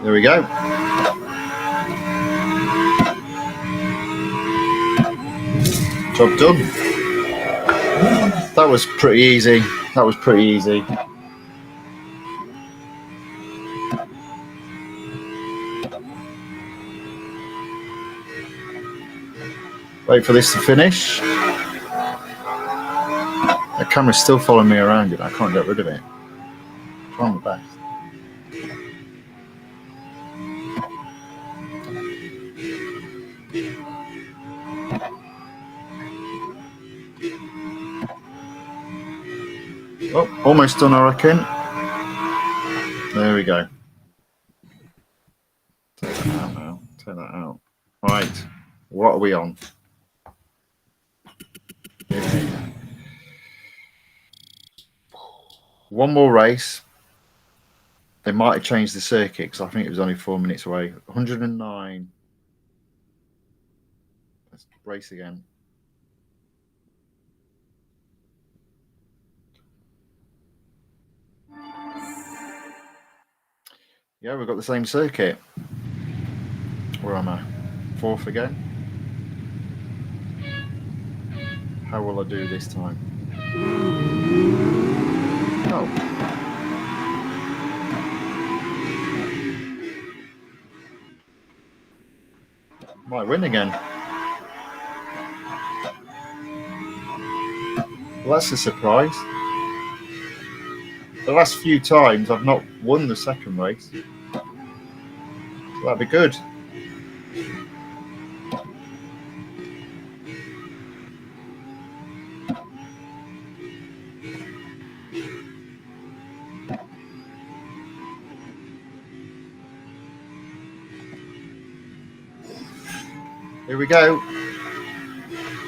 There we go. Job done. That was pretty easy. That was pretty easy. Wait for this to finish. The camera's still following me around, I can't get rid of it. Trying my best. Oh, almost done, I reckon. There we go. Take that out now. Take that out. Right. What are we on? Yeah. One more race. They might have changed the circuit because I think it was only 4 minutes away. 109. Let's race again. Yeah, we've got the same circuit. Where am I? Fourth again? How will I do this time? Oh. Might win again. Well, that's a surprise. The last few times I've not won the second race. So that'd be good. Here we go.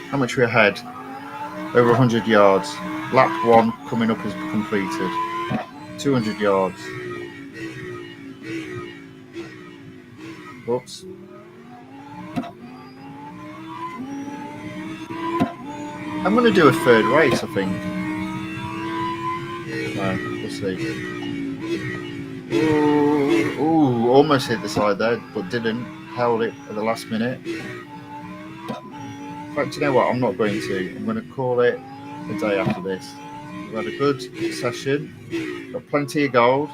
How much are we ahead? Over 100 yards. Lap 1 coming up is completed. 200 yards. Whoops. I'm going to do a third race, I think. No, we'll see. Ooh, almost hit the side there, but didn't. Held it at the last minute. In fact, you know what? I'm not going to. I'm going to call it a day after this. We've had a good session. Got plenty of gold.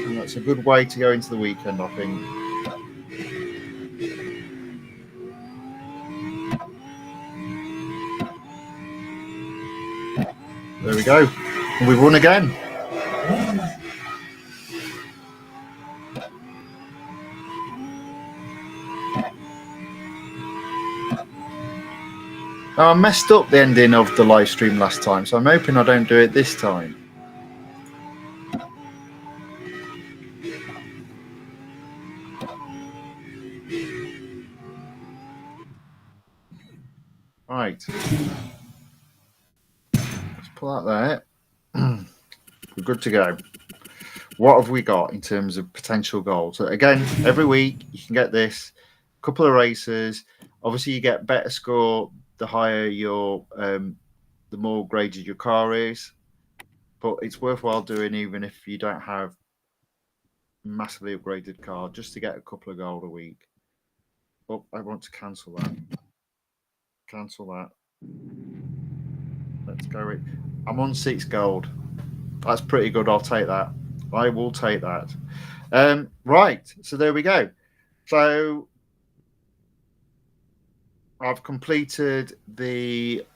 And that's a good way to go into the weekend, I think. There we go. And we've won again. Now, I messed up the ending of the live stream last time, so I'm hoping I don't do it this time. Right. Let's pull out there. We're good to go. What have we got in terms of potential goals? So again, every week you can get this. A couple of races. Obviously, you get better score the higher your, the more graded your car is. But it's worthwhile doing even if you don't have a massively upgraded car, just to get a couple of gold a week. Oh, I want to cancel that. Cancel that. Let's go. I'm on 6 gold. That's pretty good. I'll take that. I will take that. Right. So there we go. So I've completed the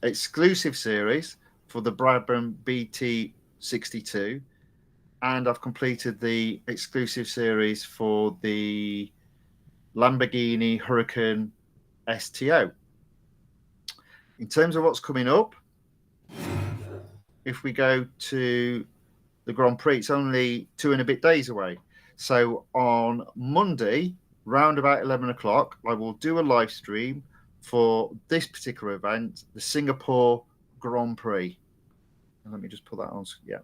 exclusive series for the Brabham BT62. and I've completed the exclusive series for the Lamborghini Huracan STO. In terms of what's coming up, if we go to the Grand Prix, it's only 2 and a bit days away. So on Monday, round about 11 o'clock, I will do a live stream for this particular event, the Singapore Grand Prix. And let me just put that on. Yeah.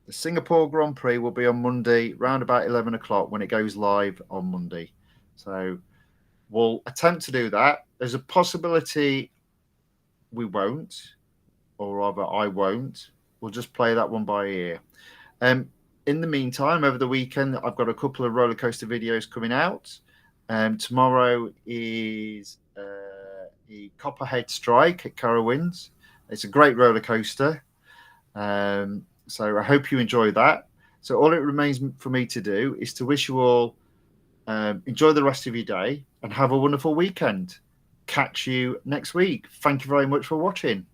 The Singapore Grand Prix will be on Monday, round about 11 o'clock when it goes live on Monday. So we'll attempt to do that. There's a possibility we won't, or rather I won't. We'll just play that one by ear. In the meantime, over the weekend, I've got a couple of roller coaster videos coming out. Tomorrow is the Copperhead Strike at Carowinds. It's a great roller coaster. So I hope you enjoy that. So all it remains for me to do is to wish you all enjoy the rest of your day and have a wonderful weekend. Catch you next week. Thank you very much for watching.